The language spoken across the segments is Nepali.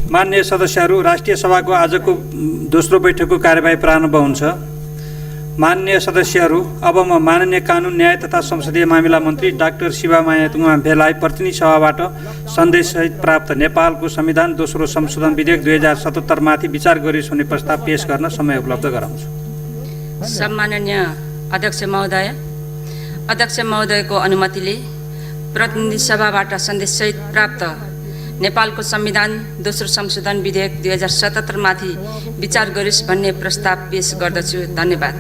माननीय सदस्यहरू, राष्ट्रिय सभाको आजको दोस्रो बैठकको कार्यवाही प्रारम्भ हुन्छ। माननीय सदस्यहरू, अब म माननीय कानुन, न्याय तथा संसदीय मामिला मन्त्री डाक्टर शिवामाया तुम्हाम्फेलाई प्रतिनिधि सभाबाट सन्देशसहित प्राप्त नेपालको संविधान दोस्रो संशोधन विधेयक 2077 माथि विचार गरियोस् भन्ने प्रस्ताव पेश गर्न समय उपलब्ध गराउँछु। सम्माननीय अध्यक्ष महोदयको अनुमतिले प्रतिनिधि सभाबाट सन्देशसहित प्राप्त नेपालको संविधान दोस्रो संशोधन विधेयक 2077 माथि विचार गरियोस् भन्ने प्रस्ताव पेश गर्दछु। धन्यवाद।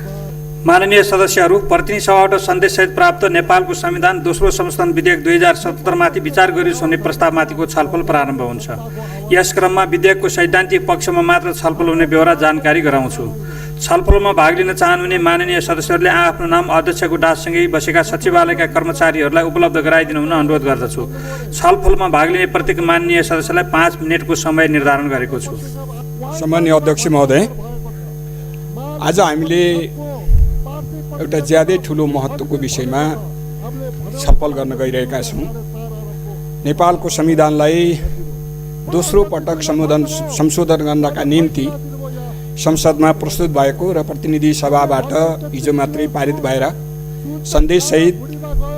माननीय सदस्यहरू, प्रतिनिधि सभाबाट सन्देशसहित प्राप्त नेपालको संविधान दोस्रो संशोधन विधेयक 2077 माथि विचार गरियोस् भन्ने प्रस्तावमाथिको छलफल प्रारम्भ हुन्छ। यस क्रममा विधेयकको सैद्धान्तिक पक्षमा मात्र छलफल हुने बेहोरा जानकारी गराउँछु। छलफलमा भाग लिन चाहनुहुने माननीय सदस्यहरूले आफ्नो नाम अध्यक्षको डाँससँगै बसेका सचिवालयका कर्मचारीहरूलाई उपलब्ध गराइदिनु हुन अनुरोध गर्दछु। छलफलमा भाग लिने प्रत्येक माननीय सदस्यलाई 5 मिनेटको समय निर्धारण गरेको छु। सम्माननीय अध्यक्ष महोदय, आज हामीले एउटा ज्यादै ठुलो महत्त्वको विषयमा छलफल गर्न गइरहेका छौँ। नेपालको संविधानलाई दोस्रो पटक संशोधन गर्नका निम्ति संसदमा प्रस्तुत भएको र प्रतिनिधि सभाबाट हिजो मात्रै पारित भएर सन्देशसहित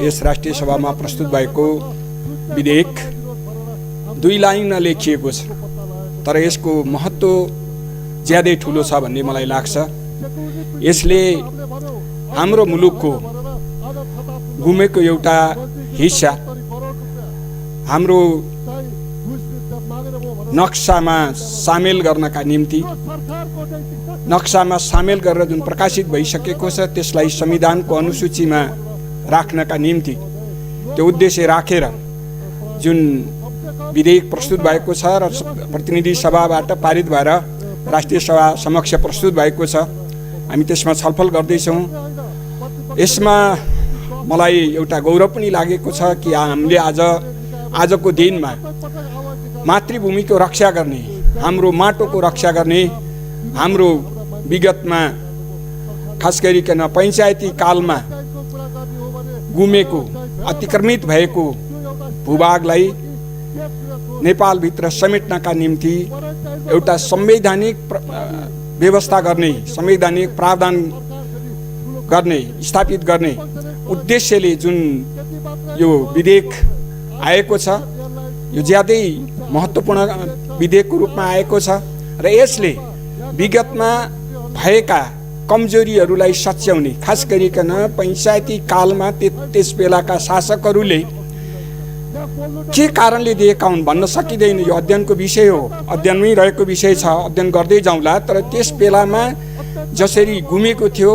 यस राष्ट्रिय सभामा प्रस्तुत भएको विधेयक 2 लाइनमा लेखिएको छ, तर यसको महत्त्व ज्यादै ठुलो छ भन्ने मलाई लाग्छ। यसले हाम्रो मुलुकको गुमेको एउटा हिस्सा हाम्रो नक्सामा सामेल गर्नका निम्ति, नक्सामा सामेल गरेर जुन प्रकाशित भइसकेको छ त्यसलाई संविधानको अनुसूचीमा राख्नका निम्ति त्यो उद्देश्य राखेर जुन विधेयक प्रस्तुत भएको छ र प्रतिनिधि सभाबाट पारित भएर राष्ट्रिय सभा समक्ष प्रस्तुत भएको छ, हामी त्यसमा छलफल गर्दैछौँ। यसमा मलाई एउटा गौरव पनि लागेको छ कि हामीले आजको दिनमा मातृभूमिको रक्षा गर्ने, हाम्रो माटोको रक्षा गर्ने, हाम्रो विगतमा खास गरिकन पञ्चायती कालमा गुमेको, अतिक्रमित भएको भूभागलाई नेपालभित्र समेट्नका निम्ति एउटा संवैधानिक व्यवस्था गर्ने, संवैधानिक प्रावधान गर्ने, स्थापित गर्ने उद्देश्यले जुन यो विधेयक आएको छ, यो ज्यादै महत्त्वपूर्ण विधेयकको रूपमा आएको छ र यसले विगतमा भएका कमजोरीहरूलाई सच्याउने, खास गरिकन पञ्चायती कालमा त्यस बेलाका शासकहरूले के कारणले दिएका हुन् भन्न सकिँदैन। यो अध्ययनको विषय हो, अध्ययनमै रहेको विषय छ, अध्ययन गर्दै जाउँला। तर त्यस बेलामा जसरी गुमेको थियो,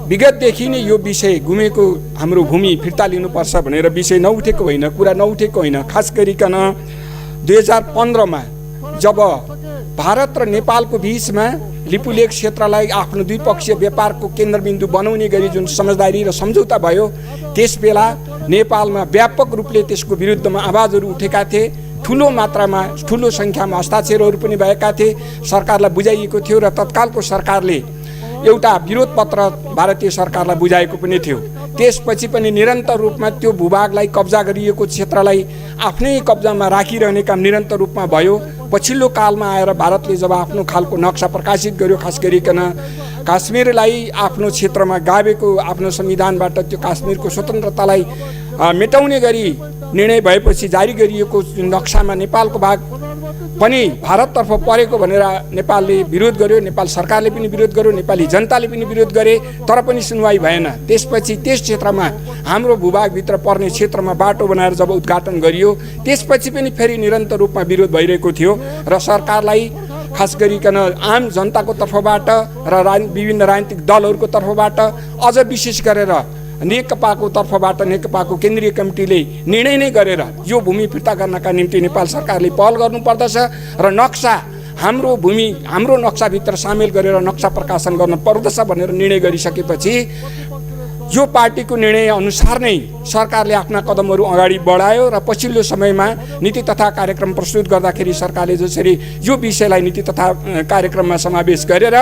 विगतदेखि नै यो विषय गुमेको हाम्रो भूमि फिर्ता लिनुपर्छ भनेर विषय नउठेको होइन, कुरा नउठेको होइन। खास गरिकन 2015 जब भारत र नेपालको बीचमा लिपुलेख क्षेत्रलाई आफ्नो द्विपक्षीय व्यापारको केन्द्रबिन्दु बनाउने गरी जुन समझदारी र सम्झौता भयो, त्यस बेला नेपालमा व्यापक रूपले त्यसको विरुद्धमा आवाजहरू उठेका थिए। ठुलो मात्रामा, ठुलो सङ्ख्यामा हस्ताक्षरहरू पनि भएका थिए। सरकारलाई बुझाइएको थियो र तत्कालको सरकारले एउटा विरोध पत्र भारतीय सरकारलाई बुझाएको पनि थियो। त्यसपछि पनि निरन्तर रूपमा त्यो भूभागलाई कब्जा गरिएको क्षेत्रलाई आफ्नै कब्जामा राखिरहने काम निरन्तर रूपमा भयो। पछिल्लो कालमा आएर भारतले जब आफ्नो खालको नक्सा प्रकाशित गर्यो, खास गरिकन काश्मीरलाई आफ्नो क्षेत्रमा गाभेको आफ्नो संविधानबाट त्यो काश्मीरको स्वतन्त्रतालाई मेटाउने गरी निर्णय भएपछि जारी गरिएको नक्सामा नेपालको भाग पनि भारततर्फ परेको भनेर नेपालले विरोध गर्यो, नेपाल सरकारले पनि विरोध गर्यो, नेपाली जनताले पनि विरोध गरे, तर पनि सुनवाई भएन। त्यसपछि त्यस क्षेत्रमा हाम्रो भूभागभित्र पर्ने क्षेत्रमा बाटो बनाएर जब उद्घाटन गरियो, त्यसपछि पनि फेरि निरन्तर रूपमा विरोध भइरहेको थियो र सरकारलाई खास गरिकन आम जनताको तर्फबाट र विभिन्न राजनीतिक दलहरूको तर्फबाट अझ विशेष गरेर नेकपाको तर्फबाट नेकपाको केन्द्रीय कमिटीले निर्णय नै गरेर यो भूमि फिर्ता गर्नका निम्ति नेपाल सरकारले पहल गर्नुपर्दछ र नक्सा हाम्रो भूमि हाम्रो नक्साभित्र सामेल गरेर नक्सा प्रकाशन गर्न पर्दछ भनेर निर्णय गरिसकेपछि यो पार्टीको निर्णय अनुसार नै सरकारले आफ्ना कदमहरू अगाडि बढायो र पछिल्लो समयमा नीति तथा कार्यक्रम प्रस्तुत गर्दाखेरि सरकारले जसरी यो विषयलाई नीति तथा कार्यक्रममा समावेश गरेर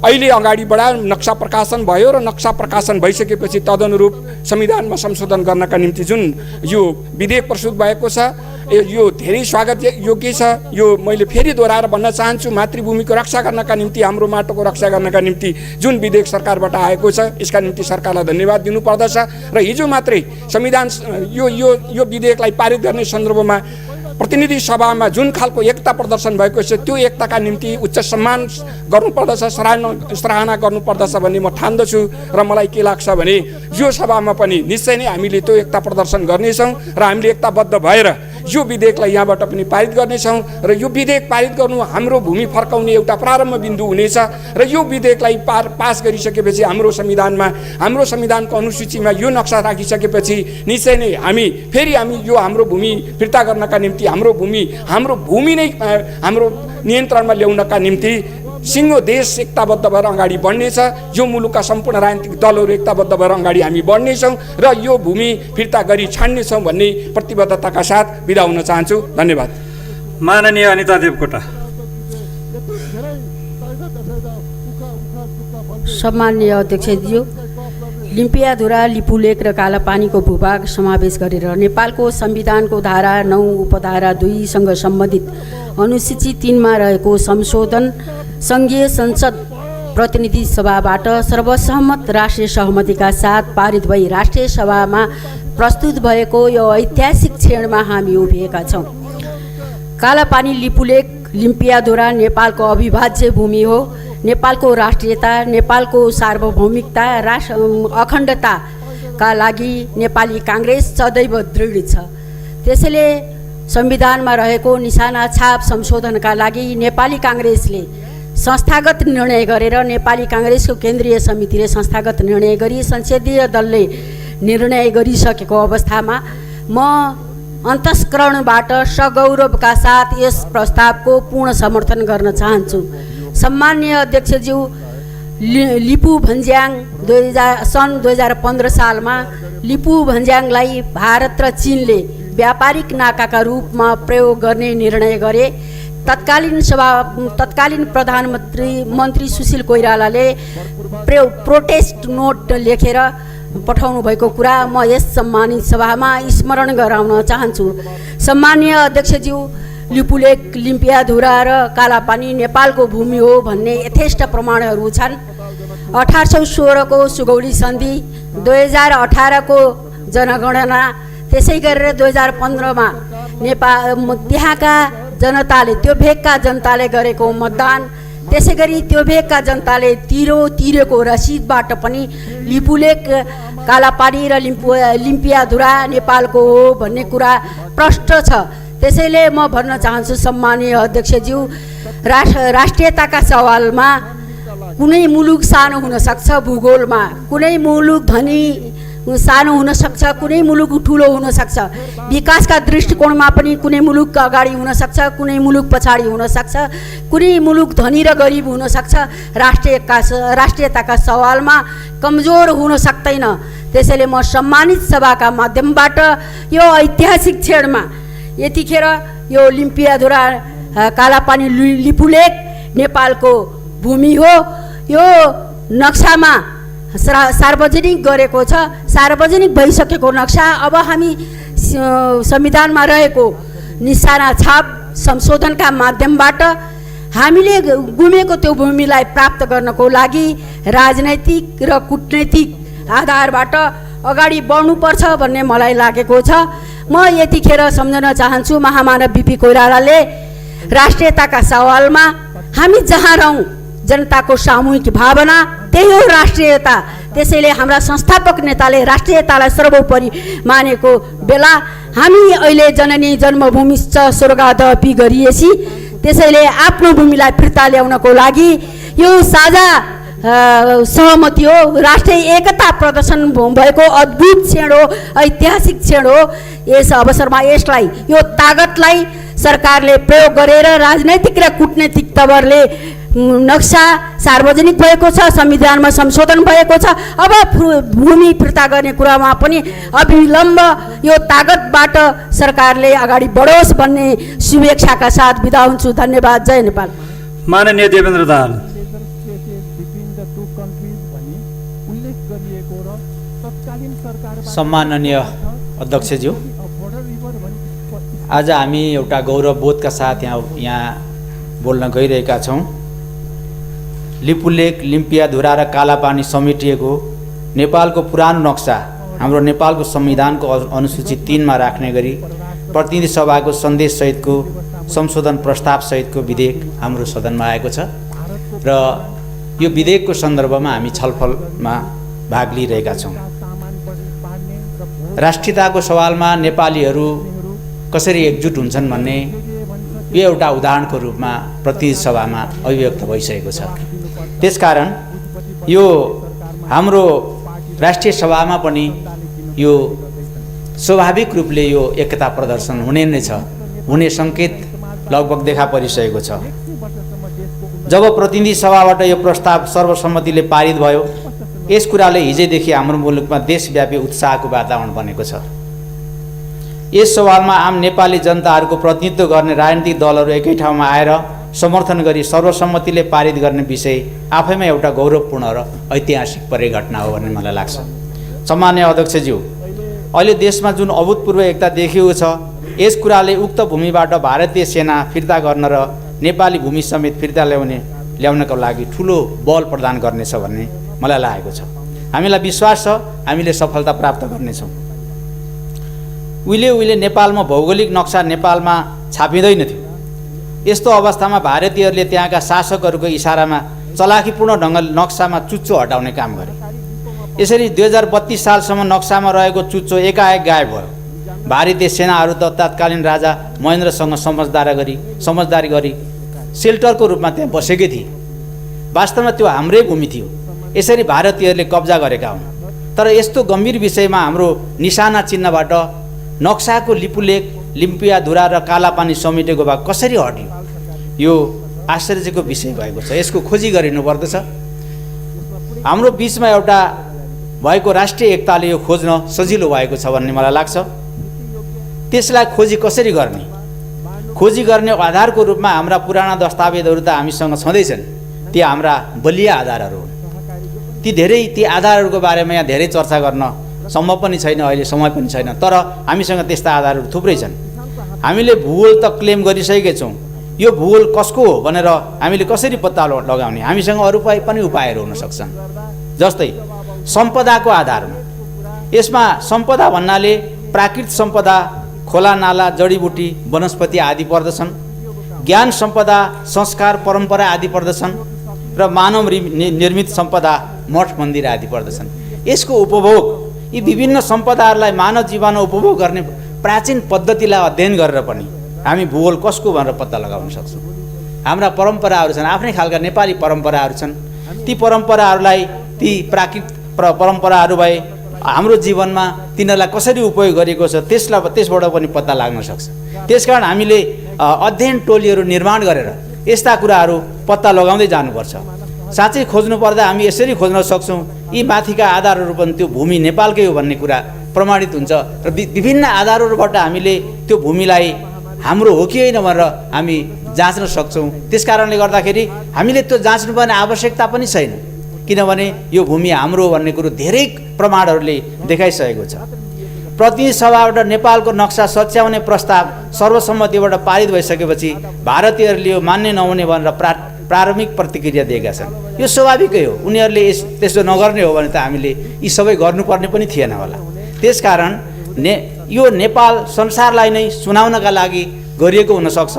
अहिले अगाडि बढायो, नक्सा प्रकाशन भयो र नक्सा प्रकाशन भइसकेपछि तदनुरूप संविधानमा संशोधन गर्नका निम्ति जुन यो विधेयक प्रस्तुत भएको छ यो धेरै स्वागत योग्य छ। यो मैले फेरि दोहोऱ्याएर भन्न चाहन्छु, मातृभूमिको रक्षा गर्नका निम्ति, हाम्रो माटोको रक्षा गर्नका निम्ति जुन विधेयक सरकारबाट आएको छ यसका निम्ति सरकारलाई धन्यवाद दिनुपर्दछ। र हिजो मात्रै संविधान यो विधेयकलाई पारित गर्ने सन्दर्भमा प्रतिनिधि सभामा जुन खालको एकता प्रदर्शन भएको छ त्यो एकताका निम्ति उच्च सम्मान गर्नुपर्दछ, सराहना गर्नुपर्दछ भन्ने म ठान्दछु। र मलाई के लाग्छ भने यो सभामा पनि निश्चय नै हामीले त्यो एकता प्रदर्शन गर्नेछौँ र हामीले एकताबद्ध भएर यो विधेयकलाई यहाँबाट पनि पारित गर्नेछौँ। र यो विधेयक पारित गर्नु हाम्रो भूमि फर्काउने एउटा प्रारम्भ बिन्दु हुनेछ। र यो विधेयकलाई पास गरिसकेपछि हाम्रो संविधानको अनुसूचीमा यो नक्सा राखिसकेपछि निश्चय नै हामी यो हाम्रो भूमि फिर्ता गर्नका निम्ति हाम्रो भूमि नै हाम्रो नियन्त्रणमा ल्याउनका निम्ति सिङ्गो देश एकताबद्ध भएर अगाडि बढ्नेछ। यो मुलुकका सम्पूर्ण राजनीतिक दलहरू एकताबद्ध भएर अगाडि हामी बढ्नेछौँ र यो भूमि फिर्ता गरी छाड्नेछौँ भन्ने प्रतिबद्धताका साथ बिदा हुन चाहन्छु। धन्यवाद। माननीय अनिता देवकोटा। सम्माननीय अध्यक्षज्यू, लिम्पियाधुरा, लिपुलेक र कालापानीको भूभाग समावेश गरेर नेपालको संविधानको धारा 9 उपधारा 2 सँग सम्बन्धित अनुसूची 3 मा रहेको संशोधन सङ्घीय संसद प्रतिनिधि सभाबाट सर्वसहमत राष्ट्रिय सहमतिका साथ पारित भई राष्ट्रिय सभामा प्रस्तुत भएको यो ऐतिहासिक क्षणमा हामी उभिएका छौँ। कालापानी लिपुलेक लिम्पियाधुरा नेपालको अविभाज्य भूमि हो। नेपालको राष्ट्रियता, नेपालको सार्वभौमिकता, अखण्डताका लागि नेपाली काङ्ग्रेस सदैव दृढ छ। त्यसैले संविधानमा रहेको निशाना छाप संशोधनका लागि नेपाली काङ्ग्रेसले संस्थागत निर्णय गरेर नेपाली काङ्ग्रेसको केन्द्रीय समितिले संस्थागत निर्णय गरी संसदीय दलले निर्णय गरिसकेको अवस्थामा म अन्तस्करणबाट सगौरवका साथ यस प्रस्तावको पूर्ण समर्थन गर्न चाहन्छु। सम्माननीय अध्यक्षज्यू, लिपु भन्ज्याङ सन् 2015 सालमा लिपु भन्ज्याङलाई भारत र चीनले व्यापारिक नाकाका रूपमा प्रयोग गर्ने निर्णय गरे। तत्कालीन प्रधानमन्त्री सुशील कोइरालाले प्रोटेस्ट नोट लेखेर पठाउनु भएको कुरा म यस सम्मानित सभामा स्मरण गराउन चाहन्छु। सम्माननीय अध्यक्षज्यू, लिपुलेक लिम्पियाधुरा र कालापानी नेपालको भूमि हो भन्ने यथेष्ट प्रमाणहरू छन्। 1816 को सुगौली सन्धि, 2018 को जनगणना, त्यसै गरेर 2015 मा त्यहाँका जनताले, त्यो भेगका जनताले गरेको मतदान, त्यसै गरी त्यो भेगका जनताले तिरेको रसिदबाट पनि लिपुलेक, कालापानी र लिम्पियाधुरा नेपालको हो भन्ने कुरा प्रष्ट छ। त्यसैले म भन्न चाहन्छु सम्माननीय अध्यक्षज्यू, राष्ट्रियताका सवालमा कुनै मुलुक सानो हुन सक्छ, भूगोलमा कुनै मुलुक धनी सानो हुन सक्छ, कुनै मुलुक ठुलो हुन सक्छ, विकासका दृष्टिकोणमा पनि कुनै मुलुक अगाडि हुन सक्छ, कुनै मुलुक पछाडि हुन सक्छ, कुनै मुलुक धनी र गरिब हुन सक्छ। राष्ट्रियताका सवालमा कमजोर हुन सक्दैन। त्यसैले म सम्मानित सभाका माध्यमबाट यो ऐतिहासिक क्षणमा यतिखेर यो लिम्पियाधुरा कालापानी लिपुलेक नेपालको भूमि हो, यो नक्सामा सार्वजनिक गरेको छ। सार्वजनिक भइसकेको नक्सा अब हामी संविधानमा रहेको निशाना छाप संशोधनका माध्यमबाट हामीले गुमेको त्यो भूमिलाई प्राप्त गर्नको लागि राजनैतिक र कूटनैतिक आधारबाट अगाडि बढ्नुपर्छ भन्ने मलाई लागेको छ। म यतिखेर सम्झन चाहन्छु, महामानव बिपी कोइरालाले राष्ट्रियताका सवालमा हामी जहाँ रहौँ जनताको सामूहिक भावना त्यही हो राष्ट्रियता। त्यसैले हाम्रा संस्थापक नेताले राष्ट्रियतालाई सर्वोपरि मानेको बेला हामी अहिले जननी जन्मभूमि स्वर्गादपि गरिएছি। त्यसैले आफ्नो भूमिलाई फिर्ता ल्याउनको लागि यो साझा सहमति हो, राष्ट्रिय एकता प्रदर्शन भएको अद्भुत क्षण हो, ऐतिहासिक क्षण हो। यस अवसरमा यो तागतलाई सरकारले प्रयोग गरेर राजनैतिक र कूटनैतिक तवरले नक्सा सार्वजनिक भएको छ, संविधानमा संशोधन भएको छ। अब भूमि फिर्ता गर्ने कुरामा पनि अविलम्ब यो तागतबाट सरकारले अगाडि बढोस् भन्ने शुभेच्छाका साथ बिदा हुन्छु। धन्यवाद। जय नेपाल। माननीय देवेन्द्र दाहाल। सम्माननीय अध्यक्षज्यू, आज हामी एउटा गौरवबोधका साथ यहाँ बोल्न गइरहेका छौँ। लिपुलेक, लिम्पियाधुरा र कालापानी समेटिएको नेपालको पुरानो नक्सा हाम्रो नेपालको संविधानको अनुसूची 3 मा राख्ने गरी प्रतिनिधि सभाको सन्देशसहितको संशोधन प्रस्तावसहितको विधेयक हाम्रो सदनमा आएको छ र यो विधेयकको सन्दर्भमा हामी छलफलमा भाग लिइरहेका छौँ। राष्ट्रियताको सवालमा नेपालीहरू कसरी एकजुट हुन्छन् भन्ने यो एउटा उदाहरणको रूपमा प्रतिनिधि सभामा अभिव्यक्त भइसकेको छ। त्यसकारण यो हाम्रो राष्ट्रिय सभामा पनि यो स्वाभाविक रूपले यो एकता प्रदर्शन हुने नै छ, हुने सङ्केत लगभग देखा परिसकेको छ। जब प्रतिनिधि सभाबाट यो प्रस्ताव सर्वसम्मतिले पारित भयो, यस कुराले हिजैदेखि हाम्रो मुलुकमा देशव्यापी उत्साहको वातावरण बनेको छ। यस सवालमा आम नेपाली जनताहरूको प्रतिनिधित्व गर्ने राजनीतिक दलहरू एकै ठाउँमा आएर समर्थन गरी सर्वसम्मतिले पारित गर्ने विषय आफैमा एउटा गौरवपूर्ण र ऐतिहासिक परिघटना हो भन्ने मलाई लाग्छ। सम्माननीय अध्यक्षज्यू, अहिले देशमा जुन अभूतपूर्व एकता देखिएको छ, यस कुराले उक्त भूमिबाट भारतीय सेना फिर्ता गर्न र नेपाली भूमि समेत फिर्ता ल्याउनको लागि ठुलो बल प्रदान गर्नेछ भन्ने मलाई लागेको छ। हामीलाई विश्वास छ हामीले सफलता प्राप्त गर्नेछौँ। उहिले नेपालमा भौगोलिक नक्सा नेपालमा छापिँदैन थियो। यस्तो अवस्थामा भारतीयहरूले त्यहाँका शासकहरूको इसारामा चलाखीपूर्ण ढङ्गले नक्सामा चुच्चो हटाउने काम गरे। यसरी 2032 सालसम्म नक्सामा रहेको चुच्चो एकाएक गायब भयो। भारतीय सेनाहरू त तत्कालीन राजा महेन्द्रसँग समझदारी गरी सेल्टरको रूपमा त्यहाँ बसेकै थिए। वास्तवमा त्यो हाम्रै भूमि थियो। यसरी भारतीयहरूले कब्जा गरेका हुन्। तर यस्तो गम्भीर विषयमा हाम्रो निशाना चिन्हबाट नक्साको लिपुलेक, लिम्पियाधुरा र कालापानी समेटेको भाग कसरी हट्यो, यो आश्चर्यको विषय भएको छ। यसको खोजी गरिनुपर्दछ। हाम्रो बिचमा एउटा भएको राष्ट्रिय एकताले यो खोज्न सजिलो भएको छ भन्ने मलाई लाग्छ। त्यसलाई खोजी कसरी गर्ने? खोजी गर्ने आधारको रूपमा हाम्रा पुराना दस्तावेजहरू त हामीसँग छँदैछन्। ती हाम्रा बलिया आधारहरू हुन्। ती आधारहरूको बारेमा यहाँ धेरै चर्चा गर्न सम्भव पनि छैन, अहिले समय पनि छैन। तर हामीसँग त्यस्ता आधारहरू थुप्रै छन्। हामीले भूगोल त क्लेम गरिसकेका छौँ। यो भूगोल कसको हो भनेर हामीले कसरी पत्ता लगाउने? हामीसँग अरू पनि उपायहरू हुन सक्छन्। जस्तै सम्पदाको आधारमा, यसमा सम्पदा भन्नाले प्राकृतिक सम्पदा, खोला नाला, जडीबुटी, वनस्पति आदि पर्दछन्। ज्ञान सम्पदा, संस्कार, परम्परा आदि पर्दछन् र मानव निर्मित सम्पदा, मठ मन्दिर आदि पर्दछन्। यसको उपभोग, यी विभिन्न सम्पदाहरूलाई मानव जीवनमा उपभोग गर्ने प्राचीन पद्धतिलाई अध्ययन गरेर पनि हामी भूगोल कसको भनेर पत्ता लगाउन सक्छौँ। हाम्रा परम्पराहरू छन्, आफ्नै खालका नेपाली परम्पराहरू छन्। ती परम्पराहरूलाई, ती प्राकृतिक परम्पराहरू भए हाम्रो जीवनमा तिनीहरूलाई कसरी उपयोग गरिएको छ त्यसबाट पनि पत्ता लाग्न सक्छ। त्यसकारण हामीले अध्ययन टोलीहरू निर्माण गरेर यस्ता कुराहरू पत्ता लगाउँदै जानुपर्छ। साँच्चै खोज्नु पर्दा हामी यसरी खोज्न सक्छौँ, यी माथिका आधारहरू पनि त्यो भूमि नेपालकै हो भन्ने कुरा प्रमाणित हुन्छ र विभिन्न आधारहरूबाट हामीले त्यो भूमिलाई हाम्रो हो कि होइन भनेर हामी जाँच्न सक्छौँ। त्यस कारणले गर्दाखेरि हामीले त्यो जाँच्नुपर्ने आवश्यकता पनि छैन, किनभने यो भूमि हाम्रो भन्ने कुरो धेरै प्रमाणहरूले देखाइसकेको छ। प्रतिनिधि सभाबाट नेपालको नक्सा सच्याउने प्रस्ताव सर्वसम्मतिबाट पारित भइसकेपछि भारतीयहरूले यो मान्य नहुने भनेर प्रारम्भिक प्रतिक्रिया दिएका छन्। यो स्वाभाविकै हो। उनीहरूले त्यसो नगर्ने हो भने त हामीले यी सबै गर्नुपर्ने पनि थिएन होला। त्यसकारण यो नेपाल संसारलाई नै सुनाउनका लागि गरिएको हुनसक्छ।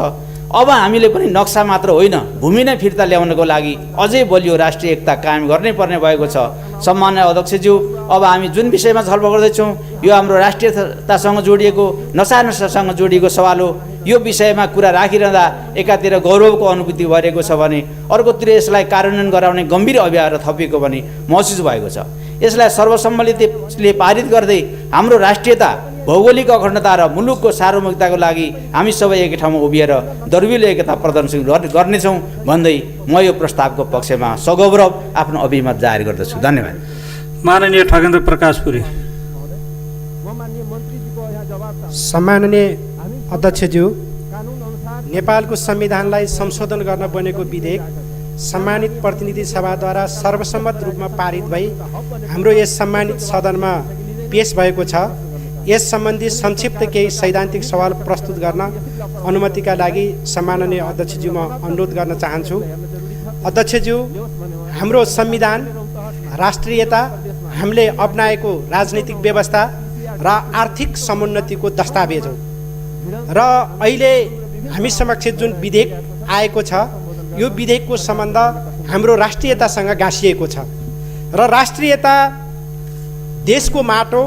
अब हामीले पनि नक्सा मात्र होइन, भूमि नै फिर्ता ल्याउनको लागि अझै बलियो राष्ट्रिय एकता कायम गर्नै पर्ने भएको छ। सम्माननीय अध्यक्षज्यू, अब हामी जुन विषयमा छलफल गर्दैछौँ यो हाम्रो राष्ट्रियतासँग जोडिएको, नसासँग जोडिएको सवाल हो। यो विषयमा कुरा राखिरहँदा एकातिर गौरवको अनुभूति भइरहेको छ भने अर्कोतिर यसलाई कार्यान्वयन गराउने गम्भीर अभियान थपिएको पनि महसुस भएको छ। यसलाई सर्वसम्मतिले पारित गर्दै हाम्रो राष्ट्रियता, भौगोलिक अखण्डता र मुलुकको सार्वभौमिकताको लागि हामी सबै एकै ठाउँमा उभिएर दर्विलो एकता प्रदर्शन गर्नेछौँ भन्दै म यो प्रस्तावको पक्षमा सगौरव आफ्नो अभिमत जाहेर गर्दछु। धन्यवाद। माननीय ठगेन्द्र प्रकाश पुरी। सम्माननीय अध्यक्षज्यू, नेपालको संविधानलाई संशोधन गर्न बनेको विधेयक सम्मानित प्रतिनिधि सभाद्वारा सर्वसम्मत रूपमा पारित भई हाम्रो यस सम्मानित सदनमा पेश भएको छ। यस सम्बन्धी संक्षिप्त केही सैद्धान्तिक सवाल प्रस्तुत गर्न अनुमतिका लागि सम्माननीय अध्यक्षज्यू म अनुरोध गर्न चाहन्छु। अध्यक्षज्यू, हाम्रो संविधान राष्ट्रियता, हामीले अपनाएको राजनीतिक व्यवस्था र आर्थिक समुन्नतिको दस्तावेज हो र अहिले हामी समक्ष जुन विधेयक आएको छ यो विधेयकको सम्बन्ध हाम्रो राष्ट्रियतासँग गाँसिएको छ र राष्ट्रियता देशको माटो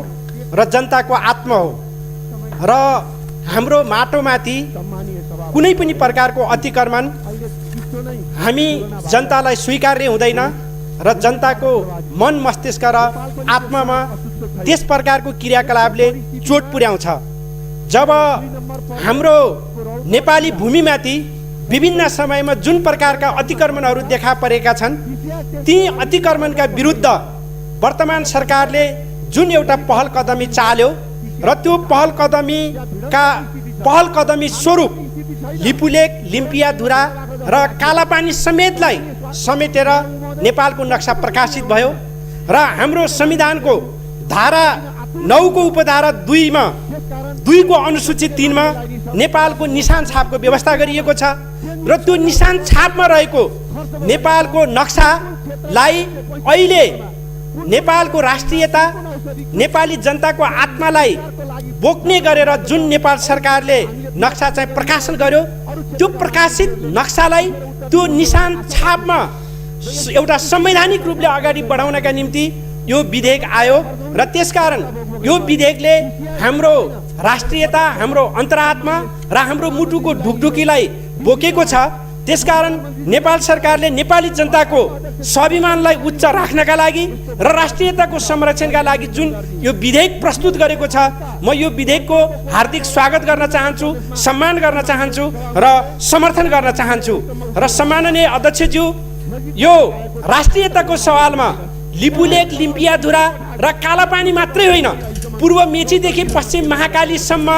र जनताको आत्मा हो र हाम्रो माटोमाथि कुनै पनि प्रकारको अतिक्रमण हामी जनतालाई स्वीकार्य हुँदैन र जनताको मन मस्तिष्क र आत्मामा त्यस प्रकारको क्रियाकलापले चोट पुर्याउँछ। जब हाम्रो नेपाली भूमिमाथि विभिन्न समयमा जुन प्रकारका अतिक्रमणहरू देखा परेका छन् ती अतिक्रमणका विरुद्ध वर्तमान सरकारले जुन एउटा पहल कदमी चाल्यो र त्यो पहल कदमी स्वरूप लिपुलेक, लिम्पियाधुरा र कालापानी समेतलाई समेटेर नेपालको नक्सा प्रकाशित भयो र हाम्रो संविधानको धारा 9 को उपधारा 2 मा 2 को अनुसूची 3 मा नेपालको निशान छापको व्यवस्था गरिएको छ र त्यो निशान छापमा रहेको नेपालको नक्सालाई अहिले नेपालको राष्ट्रियता, नेपाली जनताको आत्मालाई बोक्ने गरेर जुन नेपाल सरकारले नक्सा चाहिँ प्रकाशन गर्यो त्यो प्रकाशित नक्सालाई त्यो निशान छापमा एउटा संवैधानिक रूपले अगाडि बढाउनका निम्ति यो विधेयक आयो र त्यसकारण यो विधेयकले हाम्रो राष्ट्रियता, हाम्रो अन्तरात्मा र हाम्रो मुटुको ढुकढुकीलाई बोकेको छ। त्यसकारण नेपाल सरकारले नेपाली जनताको स्वाभिमानलाई उच्च राख्नका लागि र राष्ट्रियताको संरक्षणका लागि जुन यो विधेयक प्रस्तुत गरेको छ म यो विधेयकको हार्दिक स्वागत गर्न चाहन्छु, सम्मान गर्न चाहन्छु र समर्थन गर्न चाहन्छु। र सम्माननीय अध्यक्षज्यू, यो राष्ट्रियताको सवालमा लिपुलेक, लिम्पियाधुरा र कालापानी मात्रै होइन, पूर्व मेचीदेखि पश्चिम महाकालीसम्म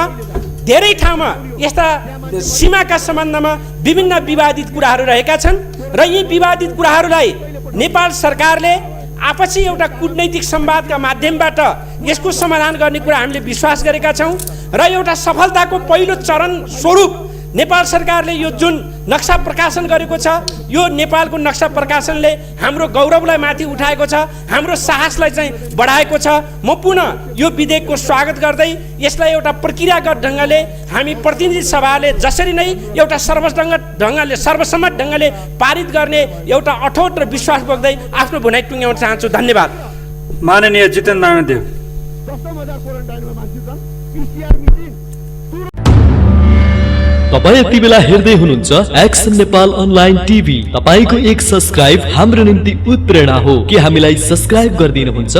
धेरै ठाउँमा यस्ता सीमाका सम्बन्धमा विभिन्न विवादित कुराहरू रहेका छन् र यी विवादित कुराहरूलाई नेपाल सरकारले आपसी एउटा कूटनैतिक संवादका माध्यमबाट यसको समाधान गर्ने कुरा हामीले विश्वास गरेका छौँ र एउटा सफलताको पहिलो चरण स्वरूप नेपाल सरकारले यो जुन नक्सा प्रकाशन गरेको छ यो नेपालको नक्सा प्रकाशनले हाम्रो गौरवलाई माथि उठाएको छ, हाम्रो साहसलाई चाहिँ बढाएको छ। म पुनः यो विधेयकको स्वागत गर्दै यसलाई एउटा प्रक्रियागत ढङ्गले हामी प्रतिनिधि सभाले जसरी नै एउटा सर्वसम्मत ढङ्गले पारित गर्ने एउटा अठोट र विश्वास बोक्दै आफ्नो भनाइ टुङ्ग्याउन चाहन्छु। धन्यवाद। माननीय जितेन्द्र नारायण। तपाईं यति बेला हेर्दै हुनुहुन्छ एक्सन नेपाल अनलाइन टिभी। तपाईको एक सब्स्क्राइब हाम्रो निम्ति उत्प्रेरणा हो कि हामीलाई सब्स्क्राइब गरिदिनुहुन्छ।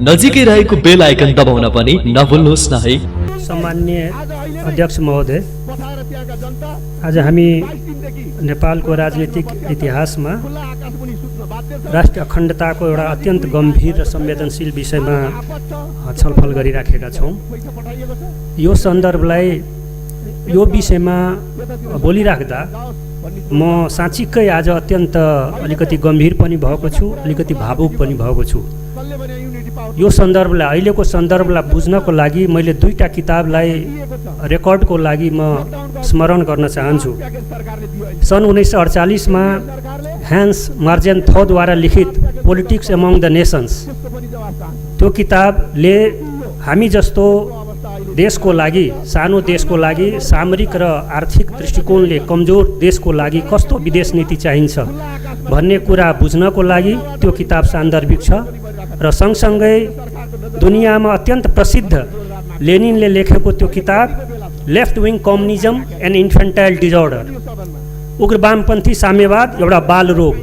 नजिकै रहेको बेल आइकन दबाउन पनि नभुल्नुहोस् न है। सम्माननीय अध्यक्ष महोदय, आज हामी नेपालको राजनीतिक इतिहासमा राष्ट्रिय अखण्डताको एउटा अत्यन्त गम्भीर र संवेदनशील विषयमा छलफल गरिराखेका छौँ। यो सन्दर्भलाई यो विषयमा बोलिराख्दा म साँच्चीकै आज अत्यन्त अलिकति गम्भीर पनि भएको छु, अलिकति भावुक पनि भएको छु। यो सन्दर्भलाई, अहिलेको सन्दर्भलाई बुझ्नको लागि मैले दुईटा किताबलाई रेकर्डको लागि म स्मरण गर्न चाहन्छु। सन् 1948 मा ह्यान्स मार्जेन थोद्वारा लिखित पोलिटिक्स एमङ द नेसन्स, त्यो किताबले हामी जस्तो देशको लागि, सानो देशको लागि, सामरिक र आर्थिक दृष्टिकोणले कमजोर देशको लागि कस्तो विदेश नीति चाहिन्छ भन्ने कुरा बुझ्नको लागि त्यो किताब सान्दर्भिक छ। र सँगसँगै दुनियाँमा अत्यन्त प्रसिद्ध लेनिनले लेखेको त्यो किताब लेफ्ट विङ कम्युनिजम एन्ड इन्फेन्टाइल डिजअर्डर, उग्र वामपन्थी साम्यवाद एउटा बाल रोग,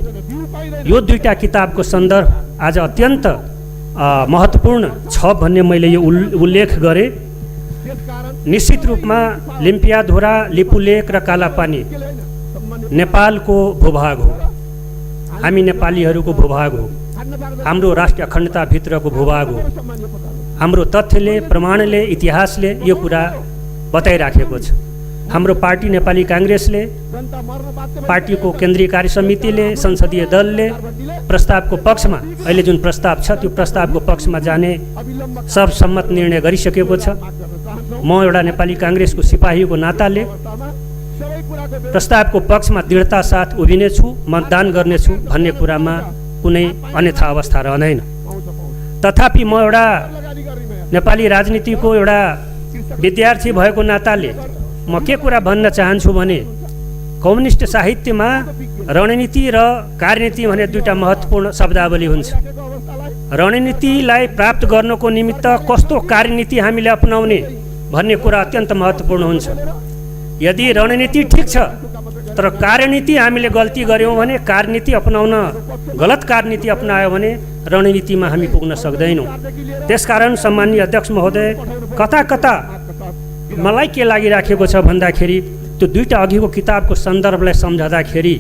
यो दुईटा किताबको सन्दर्भ आज अत्यन्त महत्त्वपूर्ण छ भन्ने मैले यो उल्लेख गरेँ। निश्चित रूपमा लिम्पियाधुरा, लिपुलेक र कालापानी नेपालको भूभाग हो, हामी नेपालीहरूको भूभाग हो, हाम्रो राष्ट्रिय अखण्डताभित्रको भूभाग हो। हाम्रो तथ्यले, प्रमाणले, इतिहासले यो कुरा बताइराखेको छ। हाम्रो पार्टी नेपाली काङ्ग्रेसले, पार्टीको केन्द्रीय कार्य समितिले, संसदीय दलले प्रस्तावको पक्षमा, अहिले जुन प्रस्ताव छ त्यो प्रस्तावको पक्षमा जाने सर्वसम्मत निर्णय गरिसकेको छ। म एउटा नेपाली काङ्ग्रेसको सिपाहीको नाताले प्रस्तावको पक्षमा दृढता साथ उभिनेछु, मतदान गर्नेछु भन्ने कुरामा कुनै अन्यथा अवस्था रहँदैन। तथापि म एउटा नेपाली राजनीतिको एउटा विद्यार्थी भएको नाताले म के कुरा भन्न चाहन्छु भने कम्युनिस्ट साहित्यमा रणनीति र कार्यनीति भने दुईटा महत्त्वपूर्ण शब्दावली हुन्छ। रणनीतिलाई प्राप्त गर्नको निमित्त कस्तो कार्यनीति हामीले अपनाउने भन्ने कुरा अत्यन्त महत्त्वपूर्ण हुन्छ। यदि रणनीति ठिक छ तर कार्यनीति हामीले गल्ती गऱ्यौँ भने, कार्यनीति अपनाउन गलत कार्यनीति अपनायो भने रणनीतिमा हामी पुग्न सक्दैनौँ। त्यसकारण सम्माननीय अध्यक्ष महोदय, कता कता मलाई के लागिराखेको छ भन्दाखेरि त्यो दुईटा अघिको किताबको सन्दर्भलाई सम्झँदाखेरि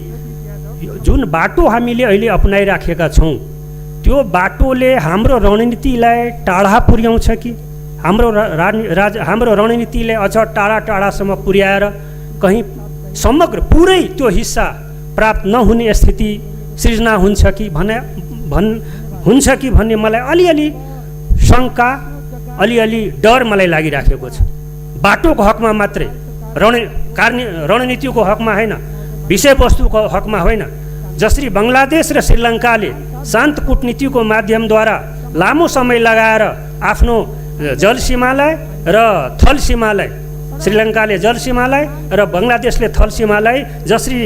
जुन बाटो हामीले अहिले अपनाइराखेका छौँ त्यो बाटोले हाम्रो रणनीतिलाई टाढा पुर्याउँछ कि हाम्रो रणनीतिले अझ टाढा टाढासम्म पुर्याएर कहीँ समग्र पुरै त्यो हिस्सा प्राप्त नहुने स्थिति सृजना हुन्छ कि भन्ने मलाई अलिअलि शङ्का, अलिअलि डर मलाई लागिराखेको छ। बाटोको हकमा मात्रै, रणनीतिको हकमा होइन, विषयवस्तुको हकमा होइन। जसरी बङ्गलादेश र श्रीलङ्काले शान्त कूटनीतिको माध्यमद्वारा लामो समय लगाएर आफ्नो जल सीमालाई र थल सीमालाई, श्रीलङ्काले जल सीमालाई र बङ्गलादेशले थल सीमालाई जसरी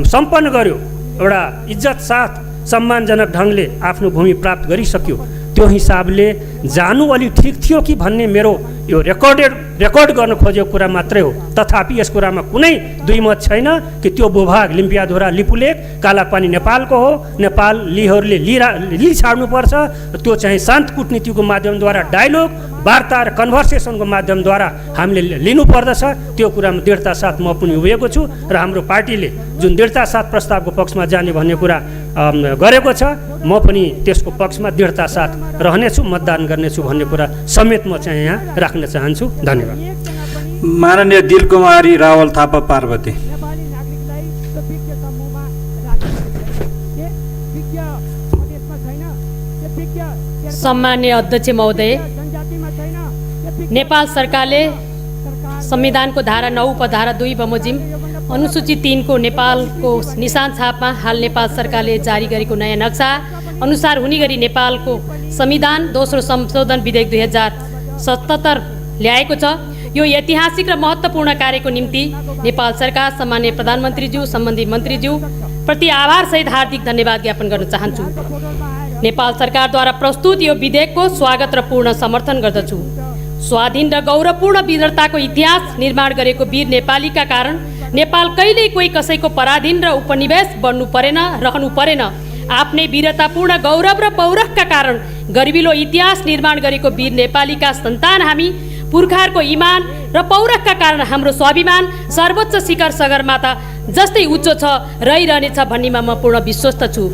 सम्पन्न गर्यो, एउटा इज्जत साथ सम्मानजनक ढङ्गले आफ्नो भूमि प्राप्त गरिसक्यो, त्यो हिसाबले जानु अलि ठिक थियो कि भन्ने मेरो यो रेकर्ड गर्न खोजेको कुरा मात्रै हो। तथापि यस कुरामा कुनै दुई मत छैन कि त्यो भूभाग लिम्पियाधुरा लिपुलेक कालापानी नेपालको हो, नेपाल लिहरूले लिछाड्नुपर्छ। त्यो चाहिँ शान्त कूटनीतिको माध्यमद्वारा, डायलोग, वार्ता र कन्भर्सेसनको माध्यमद्वारा हामीले लिनुपर्दछ। त्यो कुरामा दृढता साथ म पनि उभिएको छु र हाम्रो पार्टीले जुन दृढता साथ प्रस्तावको पक्षमा जाने भन्ने कुरा गरेको छ, म पनि त्यसको पक्षमा दृढता साथ रहनेछु, मतदान गर्नेछु भन्ने कुरा समेत म चाहिँ यहाँ राख्न चाहन्छु। धन्यवाद। माननीय दिलकुमारी रावल थापा पार्वती। सम्माननीय अध्यक्ष महोदय, नेपाल सरकारले संविधानको धारा 9 उपधारा 2 बमोजिम अनुसूची 3 को नेपालको निशान छापमा हाल नेपाल सरकारले जारी गरेको नयाँ नक्सा अनुसार हुने गरी नेपालको संविधान दोस्रो संशोधन विधेयक 2077 ल्याएको छ। यो ऐतिहासिक र महत्त्वपूर्ण कार्यको निम्ति नेपाल सरकार, सम्माननीय प्रधानमन्त्रीज्यू, सम्बन्धित मन्त्रीज्यू प्रति आभारसहित हार्दिक धन्यवाद ज्ञापन गर्न चाहन्छु। नेपाल सरकारद्वारा प्रस्तुत यो विधेयकको स्वागत र पूर्ण समर्थन गर्दछु। स्वाधीन र गौरवपूर्ण वीरताको इतिहास निर्माण गरेको वीर नेपालीका कारण नेपाल कहिल्यै कोही कसैको पराधीन र उपनिवेश बन्नु परेन, रहनु परेन। आफ्नै वीरतापूर्ण गौरव र पौरखका कारण गरिबिलो इतिहास निर्माण गरेको वीर नेपालीका सन्तान हामी। पुर्खाहरूको इमान र पौरखका कारण हाम्रो स्वाभिमान सर्वोच्च शिखर सगरमाथा जस्तै उच्च छ, रहिरहनेछ भन्नेमा म पूर्ण विश्वस्त छु।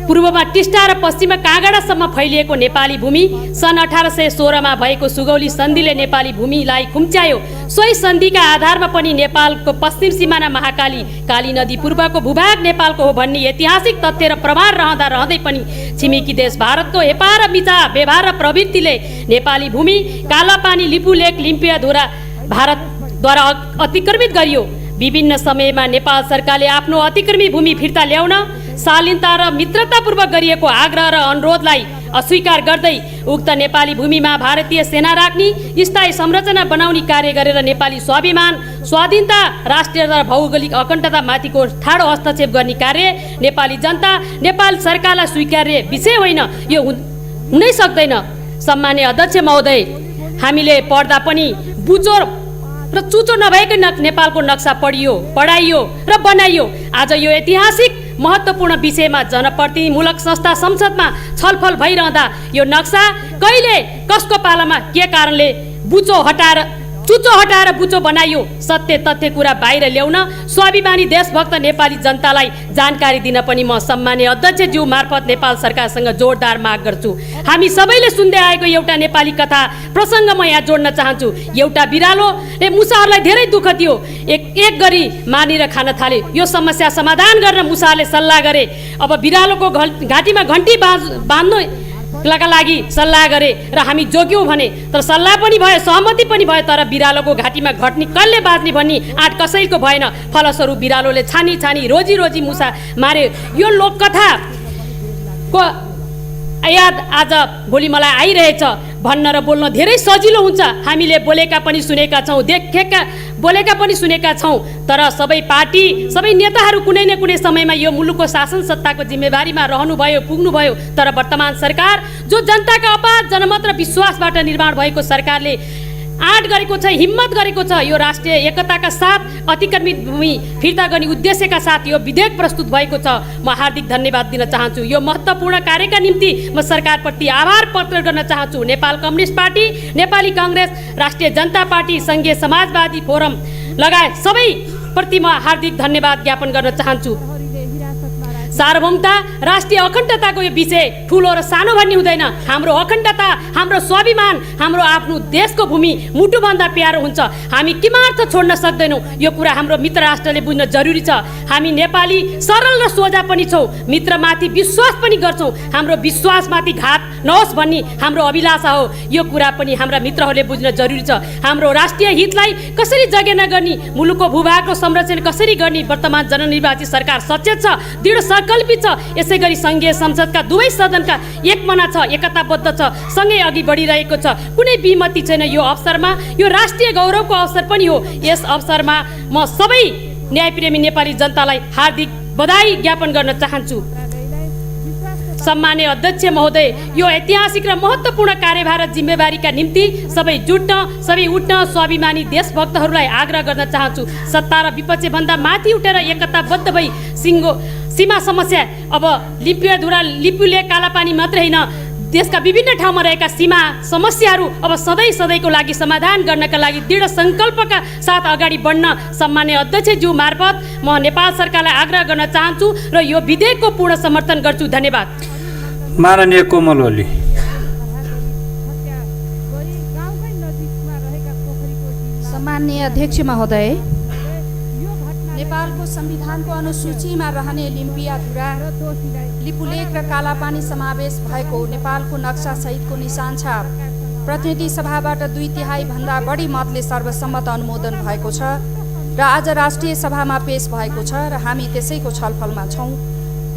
पूर्वमा टिस्टा र पश्चिममा काँगडासम्म फैलिएको नेपाली भूमि सन् 1816 भएको सुगौली सन्धिले नेपाली भूमिलाई खुम्च्यायो। सोही सन्धिका आधारमा पनि नेपालको पश्चिम सिमाना महाकाली, काली नदी पूर्वको भूभाग नेपालको हो भन्ने ऐतिहासिक तथ्य र प्रमाण रहँदै पनि छिमेकी देश भारतको हेपा र मिचा व्यवहार र प्रवृत्तिले नेपाली भूमि कालापानी, लिपुलेक, लिम्पियाधुरा भारतद्वारा अतिक्रमित गरियो। विभिन्न समयमा नेपाल सरकारले आफ्नो अतिक्रमी भूमि फिर्ता ल्याउन शालीनता र मित्रतापूर्वक गरिएको आग्रह र अनुरोधलाई अस्वीकार गर्दै उक्त नेपाली भूमिमा भारतीय सेना राख्ने, स्थायी संरचना बनाउने कार्य गरेर नेपाली स्वाभिमान, स्वाधीनता, राष्ट्रियता र भौगोलिक अखण्डतामाथिको ठाडो हस्तक्षेप गर्ने कार्य नेपाली जनता, नेपाल सरकारलाई स्वीकार्य विषय होइन, यो हुनै सक्दैन। सम्माननीय अध्यक्ष महोदय, हामीले पढ्दा पनि बुझो र चुचो नभएकै नेपालको नक्सा पढाइयो र बनाइयो। आज यो ऐतिहासिक महत्त्वपूर्ण विषयमा जनप्रतिनिधिमूलक संस्था संसदमा छलफल भइरहँदा यो नक्सा कहिले कसको पालामा के कारणले बुचो हटाएर चुचो हटाएर बुचो बनाइयो। सत्य तथ्य कुरा बाहिर ल्याउन स्वाभिमानी देशभक्त नेपाली जनतालाई जानकारी दिन पनि म सम्माननीय अध्यक्षज्यू मार्फत नेपाल सरकारसँग जोरदार माग गर्छु। हामी सबैले सुन्दै आएको एउटा नेपाली कथा प्रसङ्ग म यहाँ जोड्न चाहन्छु। एउटा बिरालोले मुसाहरूलाई धेरै दुःख दियो, एक गरी मानेर खान थाल्यो। यो समस्या समाधान गर्न मुसाहरूले सल्लाह गरे। अब बिरालोको घाँटीमा घन्टी बाँध्नु का लागि सल्लाह गरे र हामी जोग्यौँ भने, तर सल्लाह पनि भयो, सहमति पनि भयो, तर बिरालोको घाँटीमा घट्नी कसले बाँच्ने भन्ने आँट कसैको भएन। फलस्वरूप बिरालोले छानी छानी रोजी रोजी मुसा मारे। यो लोककथाको याद आज भोलि मलाई आइरहेछ। भन्न र बोल्न धेरै सजिलो हुन्छ। हामीले बोलेका पनि सुनेका छौँ, बोलेका पनि सुनेका छौँ, तर सबै पार्टी सबै नेताहरू कुनै न कुनै समयमा यो मुलुकको शासन सत्ताको जिम्मेवारीमा रहनुभयो, पुग्नुभयो। तर वर्तमान सरकार जो जनताका अपार जनमत र विश्वासबाट निर्माण भएको सरकारले आँट गरेको छ, हिम्मत गरेको छ। यो राष्ट्रिय एकताका साथ अतिक्रमित भूमि फिर्ता गर्ने उद्देश्यका साथ यो विधेयक प्रस्तुत भएको छ। म हार्दिक धन्यवाद दिन चाहन्छु। यो महत्त्वपूर्ण कार्यका निम्ति म सरकारप्रति आभार प्रकट गर्न चाहन्छु। नेपाल कम्युनिस्ट पार्टी, नेपाली काङ्ग्रेस, राष्ट्रिय जनता पार्टी, सङ्घीय समाजवादी फोरम लगायत सबैप्रति म हार्दिक धन्यवाद ज्ञापन गर्न चाहन्छु। सार्वभौमता, राष्ट्रिय अखण्डताको यो विषय ठुलो र सानो भन्ने हुँदैन। हाम्रो अखण्डता, हाम्रो स्वाभिमान, हाम्रो आफ्नो देशको भूमि मुटुभन्दा प्यारो हुन्छ। हामी किमार्थ छोड्न सक्दैनौँ। यो कुरा हाम्रो मित्र राष्ट्रले बुझ्न जरुरी छ। हामी नेपाली सरल र सोझा पनि छौँ, मित्रमाथि विश्वास पनि गर्छौँ। हाम्रो विश्वासमाथि घात नहोस् भन्ने हाम्रो अभिलाषा हो। यो कुरा पनि हाम्रा मित्रहरूले बुझ्न जरुरी छ। हाम्रो राष्ट्रिय हितलाई कसरी जगेर्ना गर्ने, मुलुकको भूभागको संरक्षण कसरी गर्ने, वर्तमान जननिर्वाचित सरकार सचेत छ, दृढ संकल्पित छ। यसै गरी सङ्घीय संसदका दुवै सदनका एकमना छ, एकताबद्ध छ, सँगै अघि बढिरहेको छ। कुनै विमति छैन। यो अवसरमा यो राष्ट्रिय गौरवको अवसर पनि हो। यस अवसरमा म सबै न्यायप्रेमी नेपाली जनतालाई हार्दिक बधाई ज्ञापन गर्न चाहन्छु। सम्माननीय अध्यक्ष महोदय, यो ऐतिहासिक र महत्त्वपूर्ण कार्यभार र जिम्मेवारीका निम्ति सबै जुट्न, सबै उठ्न, स्वाभिमानी देशभक्तहरूलाई आग्रह गर्न चाहन्छु। सत्ता र विपक्षभन्दा माथि उठेर एकताबद्ध भई सीमा समस्या, अब लिपुलेखधुरा, लिपुलेख, कालापानी मात्रै होइन, देशका विभिन्न ठाउँमा रहेका सीमा समस्याहरू अब सधैँको लागि समाधान गर्नका लागि दृढ सङ्कल्पका साथ अगाडि बढ्न सम्माननीय अध्यक्षज्यू मार्फत म नेपाल सरकारलाई आग्रह गर्न चाहन्छु र यो विधेयकको पूर्ण समर्थन गर्छु। धन्यवाद। माननीय कोमल ओली। सम्माननीय अध्यक्ष महोदय, नेपालको संविधानको अनुसूचीमा रहने लिम्पियाधुरा, लिपुलेख र कालापानी समावेश भएको नेपालको नक्सा सहितको निशान छाप प्रतिनिधि सभाबाट 2/3 भन्दा बढी मतले सर्वसम्मत अनुमोदन भएको छ र आज राष्ट्रिय सभामा पेश भएको छ र हामी त्यसैको छलफलमा छौँ।